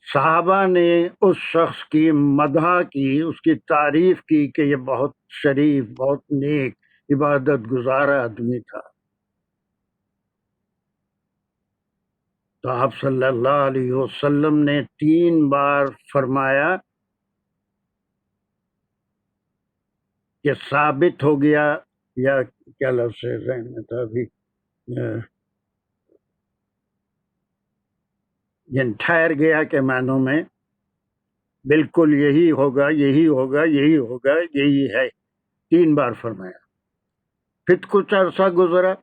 صحابہ نے اس شخص کی مدح کی، اس کی تعریف کی کہ یہ بہت شریف، بہت نیک، عبادت گزار آدمی تھا. تو آپ صلی اللہ علیہ وسلم نے 3 بار فرمایا کہ ثابت ہو گیا، یا کیا لفظ ہے ذہن میں تھا ابھی، یہ ٹھہر گیا کہ معنوں میں بالکل یہی ہوگا، یہی ہوگا، یہی ہوگا، یہی ہے. 3 بار فرمایا. پھر کچھ عرصہ گزرا،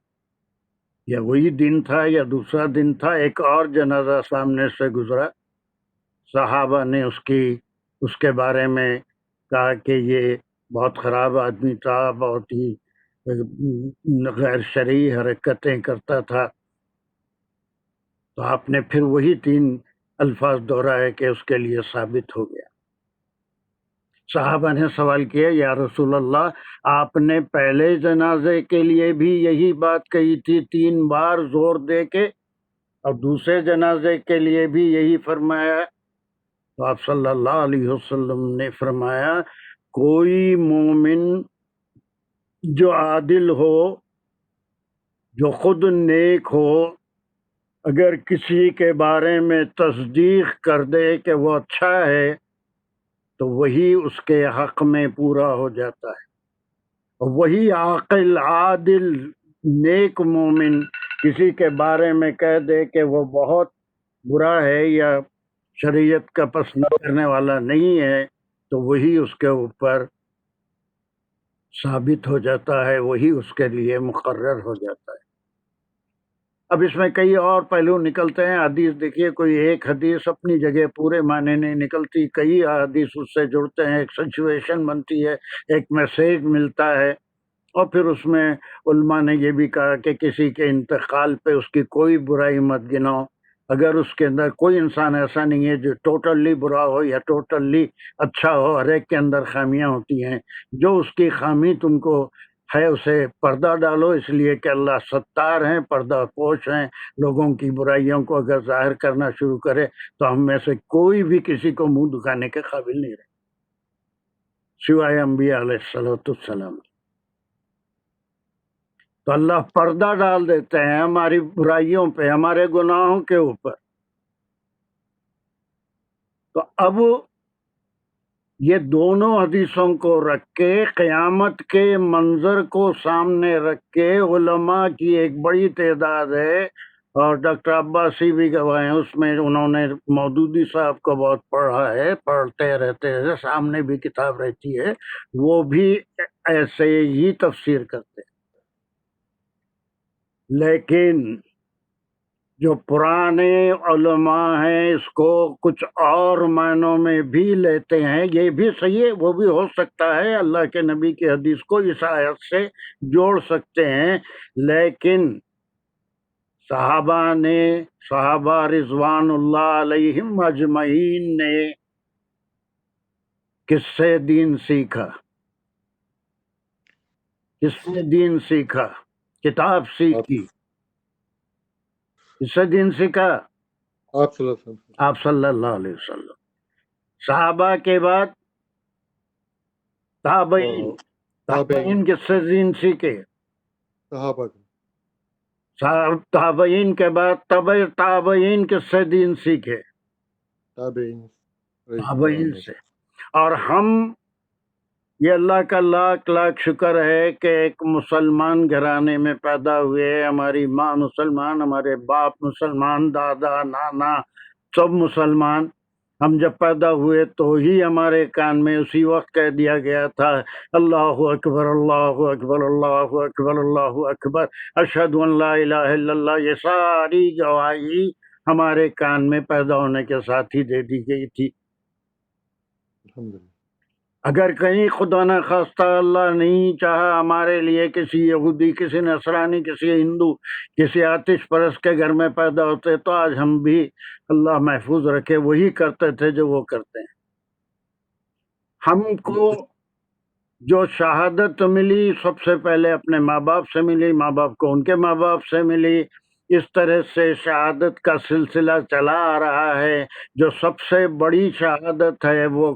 یا وہی دن تھا یا دوسرا دن تھا، ایک اور جنازہ سامنے سے گزرا. صحابہ نے اس کے بارے میں کہا کہ یہ بہت خراب آدمی تھا، بہت ہی غیر شرعی حرکتیں کرتا تھا. تو آپ نے پھر وہی 3 الفاظ دہرائے کہ اس کے لیے ثابت ہو گیا. صحابہ نے سوال کیا، یا رسول اللہ، آپ نے پہلے جنازے کے لیے بھی یہی بات کہی تھی 3 بار زور دے کے، اور دوسرے جنازے کے لیے بھی یہی فرمایا؟ تو آپ صلی اللہ علیہ وسلم نے فرمایا کوئی مومن جو عادل ہو، جو خود نیک ہو، اگر کسی کے بارے میں تصدیق کر دے کہ وہ اچھا ہے تو وہی اس کے حق میں پورا ہو جاتا ہے، اور وہی عاقل عادل نیک مومن کسی کے بارے میں کہہ دے کہ وہ بہت برا ہے یا شریعت کا پسند کرنے والا نہیں ہے تو وہی اس کے اوپر ثابت ہو جاتا ہے، وہی اس کے لیے مقرر ہو جاتا ہے۔ اب اس میں کئی اور پہلو نکلتے ہیں۔ حدیث دیکھیے، کوئی ایک حدیث اپنی جگہ پورے معنی نہیں نکلتی، کئی حدیث اس سے جڑتے ہیں، ایک سچویشن بنتی ہے، ایک میسیج ملتا ہے، اور پھر اس میں علماء نے یہ بھی کہا کہ کسی کے انتقال پہ اس کی کوئی برائی مت گناؤ، اگر اس کے اندر کوئی انسان ایسا نہیں ہے جو ٹوٹلی برا ہو یا ٹوٹلی اچھا ہو، ہر ایک کے اندر خامیاں ہوتی ہیں، جو اس کی خامی تم کو ہے اسے پردہ ڈالو، اس لیے کہ اللہ ستار ہیں، پردہ پوش ہیں، لوگوں کی برائیوں کو اگر ظاہر کرنا شروع کرے تو ہم میں سے کوئی بھی کسی کو منہ دکھانے کے قابل نہیں رہے سوائے انبیاء علیہ السلام۔ تو اللہ پردہ ڈال دیتے ہیں ہماری برائیوں پہ، ہمارے گناہوں کے اوپر۔ تو اب یہ دونوں حدیثوں کو رکھ کے، قیامت کے منظر کو سامنے رکھ کے، علماء کی ایک بڑی تعداد ہے، اور ڈاکٹر عباسی بھی گواہ ہیں، اس میں انہوں نے مودودی صاحب کو بہت پڑھا ہے، پڑھتے رہتے ہیں، سامنے بھی کتاب رہتی ہے، وہ بھی ایسے ہی تفسیر کرتے ہیں۔ لیکن جو پرانے علماء ہیں اس کو کچھ اور معنوں میں بھی لیتے ہیں، یہ بھی صحیح ہے، وہ بھی ہو سکتا ہے، اللہ کے نبی کی حدیث کو اس آیت سے جوڑ سکتے ہیں، لیکن صحابہ رضوان اللہ علیہم اجمعین نے کس سے دین سیکھا؟ کس سے دین سیکھا؟ کتاب سیکھی۔ کس سے دین سیکھا؟ آپ صلی اللہ علیہ وسلم۔ آپ صلی اللہ علیہ وسلم۔ صحابہ کے بعد تابعین، تابعین کس سے دین سیکھے؟ صحابہ کے تابعین کے بعد تابعین کس سے دین سیکھے؟ تابعین تابعین سے۔ اور ہم، یہ اللہ کا لاکھ لاکھ شکر ہے کہ ایک مسلمان گھرانے میں پیدا ہوئے، ہماری ماں مسلمان، ہمارے باپ مسلمان، دادا نانا سب مسلمان۔ ہم جب پیدا ہوئے تو ہی ہمارے کان میں اسی وقت کہہ دیا گیا تھا اللہ اکبر اللہ اکبر اللہ اکبر اللہ اکبر اشہد ان لا الہ الا اللہ۔ یہ ساری گواہی ہمارے کان میں پیدا ہونے کے ساتھ ہی دے دی گئی تھی۔ الحمدللہ۔ اگر کہیں خدا نہ خواستہ اللہ نہیں چاہا ہمارے لیے کسی یہودی، کسی نصرانی، کسی ہندو، کسی آتش پرست کے گھر میں پیدا ہوتے تو آج ہم بھی، اللہ محفوظ رکھے، وہی کرتے تھے جو وہ کرتے ہیں۔ ہم کو جو شہادت ملی سب سے پہلے اپنے ماں باپ سے ملی، ماں باپ کو ان کے ماں باپ سے ملی، اس طرح سے شہادت کا سلسلہ چلا آ رہا ہے۔ جو سب سے بڑی شہادت ہے وہ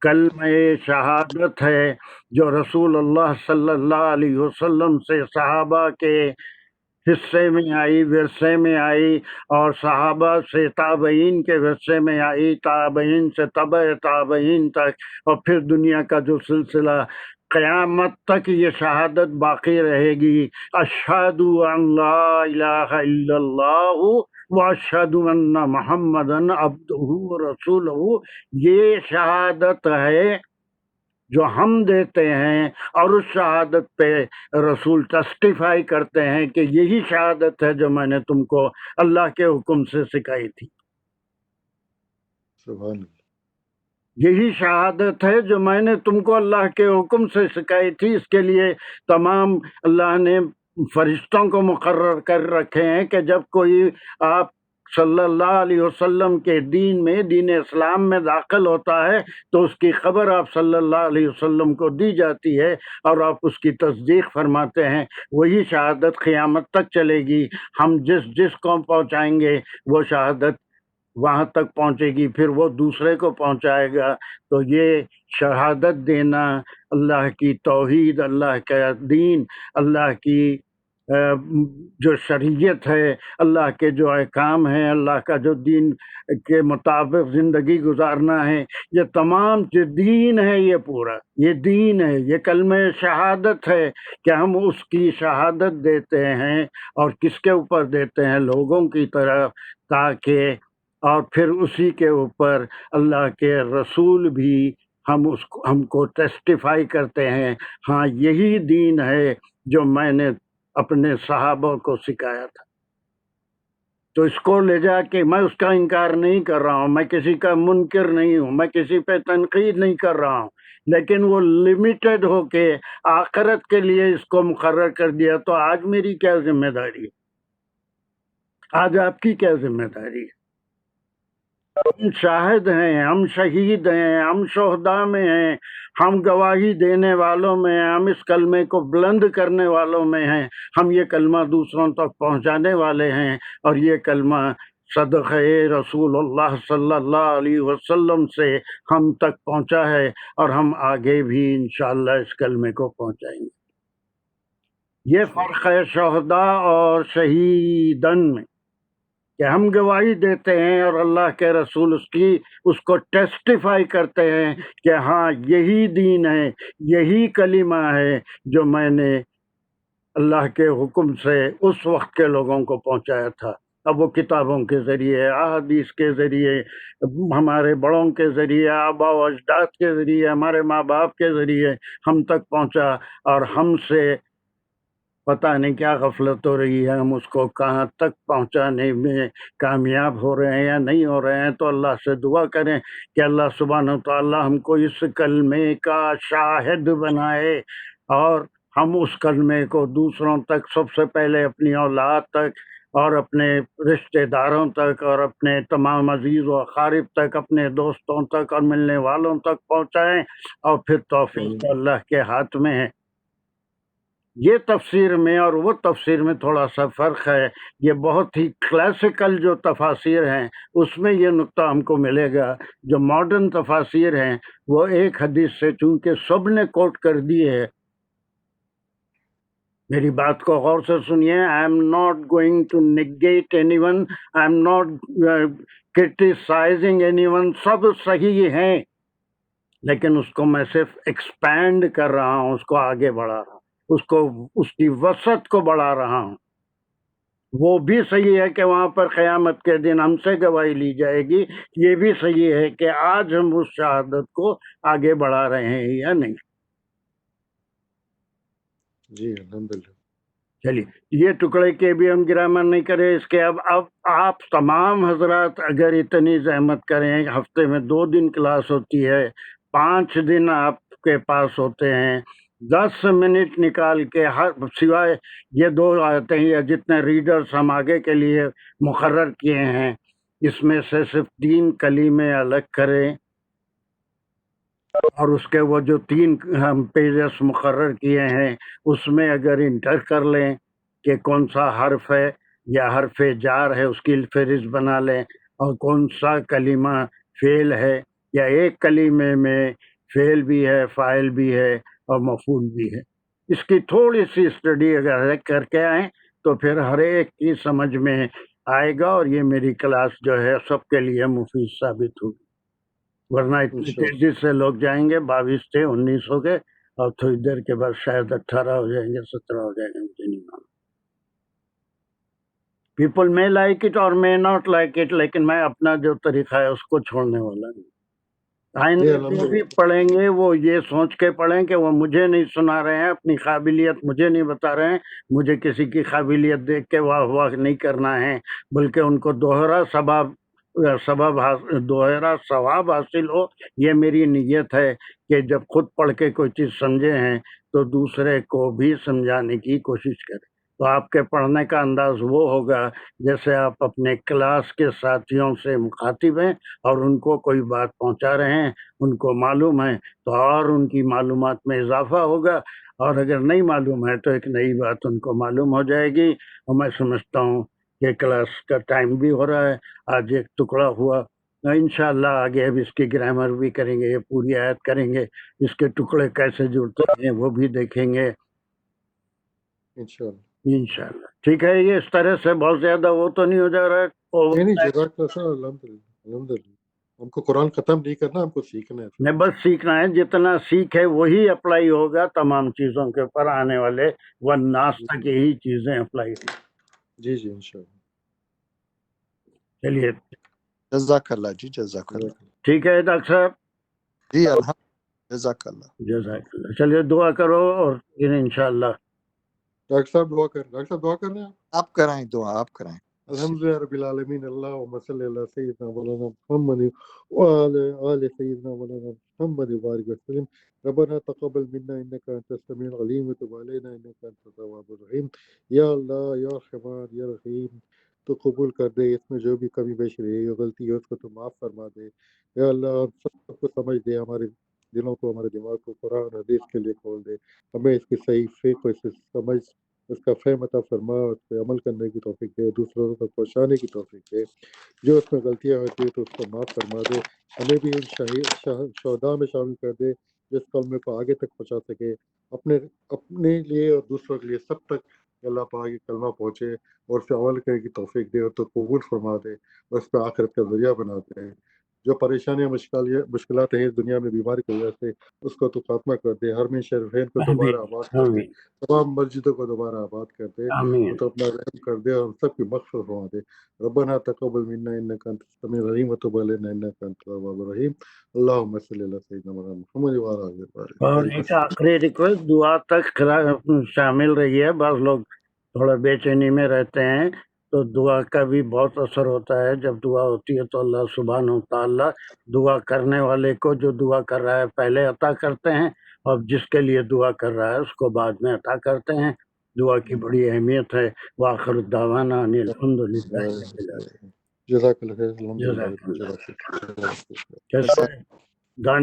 کلمہ شہادت ہے، جو رسول اللہ صلی اللہ علیہ وسلم سے صحابہ کے حصے میں آئی، ورثے میں آئی، اور صحابہ سے تابعین کے ورثے میں آئی، تابعین سے تبع تابعین تک، اور پھر دنیا کا جو سلسلہ قیامت تک یہ شہادت باقی رہے گی، اشہد ان لا الہ الا اللہ واشہد ان محمدً عبدہ ورسولہ۔ یہ شہادت ہے جو ہم دیتے ہیں، اور اس شہادت پہ رسول ٹیسٹیفائی کرتے ہیں کہ یہی شہادت ہے جو میں نے تم کو اللہ کے حکم سے سکھائی تھی۔ سبحان اللہ۔ یہی شہادت ہے جو میں نے تم کو اللہ کے حکم سے سکھائی تھی۔ اس کے لیے تمام اللہ نے فرشتوں کو مقرر کر رکھے ہیں کہ جب کوئی آپ صلی اللہ علیہ وسلم کے دین میں، دین اسلام میں داخل ہوتا ہے تو اس کی خبر آپ صلی اللہ علیہ وسلم کو دی جاتی ہے، اور آپ اس کی تصدیق فرماتے ہیں۔ وہی شہادت قیامت تک چلے گی۔ ہم جس کو پہنچائیں گے وہ شہادت وہاں تک پہنچے گی، پھر وہ دوسرے کو پہنچائے گا۔ تو یہ شہادت دینا، اللہ کی توحید، اللہ کا دین، اللہ کی جو شریعت ہے، اللہ کے جو احکام ہیں، اللہ کا جو دین کے مطابق زندگی گزارنا ہے، یہ تمام جو دین ہے، یہ پورا یہ دین ہے، یہ کلمہ شہادت ہے کہ ہم اس کی شہادت دیتے ہیں۔ اور کس کے اوپر دیتے ہیں؟ لوگوں کی طرف، تاکہ اور پھر اسی کے اوپر اللہ کے رسول بھی ہم کو ٹیسٹیفائی کرتے ہیں، ہاں یہی دین ہے جو میں نے اپنے صحابہ کو سکھایا تھا۔ تو اس کو لے جا کے میں اس کا انکار نہیں کر رہا ہوں، میں کسی کا منکر نہیں ہوں، میں کسی پہ تنقید نہیں کر رہا ہوں، لیکن وہ لمیٹڈ ہو کے آخرت کے لیے اس کو مقرر کر دیا۔ تو آج میری کیا ذمہ داری ہے؟ آج آپ کی کیا ذمہ داری ہے؟ ہم شاہد ہیں، ہم شہید ہیں، ہم شہداء میں ہیں، ہم گواہی دینے والوں میں ہیں، ہم اس کلمے کو بلند کرنے والوں میں ہیں، ہم یہ کلمہ دوسروں تک پہنچانے والے ہیں، اور یہ کلمہ صدقہ رسول اللہ صلی اللہ علیہ وسلم سے ہم تک پہنچا ہے، اور ہم آگے بھی انشاءاللہ اس کلمے کو پہنچائیں گے۔ یہ فرق ہے شہداء اور شہیدن میں، کہ ہم گواہی دیتے ہیں اور اللہ کے رسول اس کو ٹیسٹیفائی کرتے ہیں کہ ہاں یہی دین ہے، یہی کلمہ ہے جو میں نے اللہ کے حکم سے اس وقت کے لوگوں کو پہنچایا تھا۔ اب وہ کتابوں کے ذریعے، احادیث کے ذریعے، ہمارے بڑوں کے ذریعے، آبا و اجداد کے ذریعے، ہمارے ماں باپ کے ذریعے ہم تک پہنچا، اور ہم سے پتہ نہیں کیا غفلت ہو رہی ہے، ہم اس کو کہاں تک پہنچانے میں کامیاب ہو رہے ہیں یا نہیں ہو رہے ہیں۔ تو اللہ سے دعا کریں کہ اللہ سبحانہ وتعالیٰ ہم کو اس کلمے کا شاہد بنائے، اور ہم اس کلمے کو دوسروں تک، سب سے پہلے اپنی اولاد تک، اور اپنے رشتہ داروں تک، اور اپنے تمام عزیز و اقارب تک، اپنے دوستوں تک اور ملنے والوں تک پہنچائیں، اور پھر توفیق اللہ کے ہاتھ میں ہے۔ یہ تفسیر میں اور وہ تفسیر میں تھوڑا سا فرق ہے۔ یہ بہت ہی کلاسیکل جو تفاسیر ہیں اس میں یہ نقطہ ہم کو ملے گا۔ جو ماڈرن تفاسیر ہیں وہ ایک حدیث سے چونکہ سب نے کوٹ کر دی ہے، میری بات کو غور سے سنیے، I am not going to negate anyone, I am not criticizing anyone, سب صحیح ہیں، لیکن اس کو میں صرف ایکسپینڈ کر رہا ہوں، اس کو آگے بڑھا رہا ہوں، اس کی وسعت کو بڑھا رہا ہوں۔ وہ بھی صحیح ہے کہ وہاں پر قیامت کے دن ہم سے گواہی لی جائے گی، یہ بھی صحیح ہے کہ آج ہم اس شہادت کو آگے بڑھا رہے ہیں یا نہیں۔ جی الحمدللہ۔ چلیے یہ ٹکڑے کے بھی ہم گرامر نہیں کریں اس کے۔ اب آپ تمام حضرات اگر اتنی زحمت کریں، ہفتے میں 2 دن کلاس ہوتی ہے، 5 دن آپ کے پاس ہوتے ہیں، 10 منٹ نکال کے سوائے یہ 2 آتے ہیں یا جتنے ریڈرز ہم آگے کے لیے مقرر کیے ہیں، اس میں سے صرف 3 کلمے الگ کریں، اور اس کے وہ جو 3 ہم پیجز مقرر کیے ہیں اس میں اگر انٹر کر لیں کہ کون سا حرف ہے یا حرف جار ہے، اس کی فہرست بنا لیں، اور کون سا کلمہ فعل ہے، یا ایک کلمے میں فعل بھی ہے، فاعل بھی ہے اور مفعول بھی ہے۔ اس کی تھوڑی سی اسٹڈی اگر کر کے آئیں تو پھر ہر ایک کی سمجھ میں آئے گا، اور یہ میری کلاس جو ہے سب کے لیے مفید ثابت ہوگی۔ ورنہ اتنی تیزی سے لوگ جائیں گے، 22 تھے 19 ہو گئے، اور تھوڑی دیر کے بعد شاید 18 ہو جائیں گے، 17 ہو جائیں گے، مجھے نہیں معلوم۔ پیپل میں لائک اٹ اور میں ناٹ لائک اٹ، لیکن میں اپنا جو طریقہ ہے اس کو چھوڑنے والا نہیں۔ آئندہ جو بھی پڑھیں گے وہ یہ سوچ کے پڑھیں کہ وہ مجھے نہیں سنا رہے ہیں، اپنی قابلیت مجھے نہیں بتا رہے ہیں، مجھے کسی کی قابلیت دیکھ کے واہ واہ نہیں کرنا ہے، بلکہ ان کو دوہرا ثواب حاصل ہو۔ یہ میری نیت ہے کہ جب خود پڑھ کے کوئی چیز سمجھے ہیں تو دوسرے کو بھی سمجھانے کی کوشش کریں۔ تو آپ کے پڑھنے کا انداز وہ ہوگا جیسے آپ اپنے کلاس کے ساتھیوں سے مخاطب ہیں اور ان کو کوئی بات پہنچا رہے ہیں، ان کو معلوم ہے تو اور ان کی معلومات میں اضافہ ہوگا، اور اگر نہیں معلوم ہے تو ایک نئی بات ان کو معلوم ہو جائے گی۔ اور میں سمجھتا ہوں یہ کلاس کا ٹائم بھی ہو رہا ہے، آج ایک ٹکڑا ہوا، انشاءاللہ آگے اب اس کی گرامر بھی کریں گے، یہ پوری آیت کریں گے، اس کے ٹکڑے کیسے جڑتے ہیں وہ بھی دیکھیں گے انشاءاللہ انشاءاللہ۔ ٹھیک ہے، یہ اس طرح سے بہت زیادہ وہ تو نہیں ہو جا رہا ہے، نہیں جزاک اللہ خیر، الحمدللہ ہم کو قرآن ختم نہیں کرنا، ہم کو سیکھنا ہے۔ نہیں بس سیکھنا ہے، جتنا سیکھے وہی اپلائی ہوگا تمام چیزوں کے اوپر، آنے والے والناس تک یہی چیزیں اپلائی ہوں۔ جی جی انشاءاللہ۔ چلیے جزاک اللہ جی، جزاک اللہ ٹھیک ہے ڈاکٹر صاحب، جی، الحمد جزاک اللہ۔ جزاک اللہ۔ چلیے دعا کرو اور پھر انشاءاللہ ڈاکٹر صاحب دعا کر، ڈاکٹر صاحب دعا کر رہے ہیں آپ؟ آپ کرائیں دعا، آپ کرائیں۔ الحمدللہ رب العالمین، اللہم صلی علی سیدنا مولانا محمد وعلی آل سیدنا مولانا محمد وبارک وسلم۔ ربنا تقبل منا انک انت السمیع العلیم وتب علینا انک انت التواب الرحیم۔ یا اللہ، یا رحمان، یا رحیم، تو قبول کر دے، اس میں جو بھی کمی بیش رہی ہے، غلطی ہے، اس کو تو معاف فرما دے۔ یا اللہ ہم سب کو سمجھ دے، ہمارے دلوں کو، ہمارے دماغ کو قرآن حدیث کے لیے کھول دے، ہمیں اس کی صحیح فقہ، اس کی سمجھ، اس کا فہم عطا فرما، اس پہ عمل کرنے کی توفیق دے، دوسروں کو پہنچانے کی توفیق دے، جو اس میں غلطیاں ہوتی ہیں تو اس کو معاف فرما دے، ہمیں بھی ان شہداء میں شامل کر دے جس کلمے کو آگے تک پہنچا سکے، اپنے لیے اور دوسروں کے لیے، سب تک اللہ پاک کی کلمہ پہنچے اور اس پہ عمل کرنے کی توفیق دے، اور تو قبول فرما دے اور اس پہ آخرت کا ذریعہ بنا دے۔ جو پریشانیاں مشکلات ہیں اس دنیا میں بیماری کی وجہ سے، اس کو تو خاتمہ کر دے، حرمین شریفین کو دوبارہ آباد کر دے، آمین تمام مسجدوں کو دوبارہ آباد کر دے، آمین تو اپنا رحم کر دے اور سب کی مغفرت فرما دے۔ ربنا تقبل منا انک انت السمیع العلیم وتب علینا انک انت التواب الرحیم۔ اللہم صلی علی سیدنا مولانا محمد وعلی آلہ اور وصحبہ ایک آخری ریکویسٹ، دعا تک شامل رہی ہے، بعض لوگ تھوڑا بے چینی میں رہتے ہیں، تو دعا کا بھی بہت اثر ہوتا ہے، جب دعا ہوتی ہے تو اللہ سبحانہ و تعالیٰ دعا کرنے والے کو جو دعا کر رہا ہے پہلے عطا کرتے ہیں، اور جس کے لیے دعا کر رہا ہے اس کو بعد میں عطا کرتے ہیں۔ دعا کی بڑی اہمیت ہے۔ وآخر دعوانا ان الحمدللہ رب العالمین۔ جزاک اللہ خیر، الحمدللہ جزاک اللہ۔ جزاک اللہ۔ کیسے دانے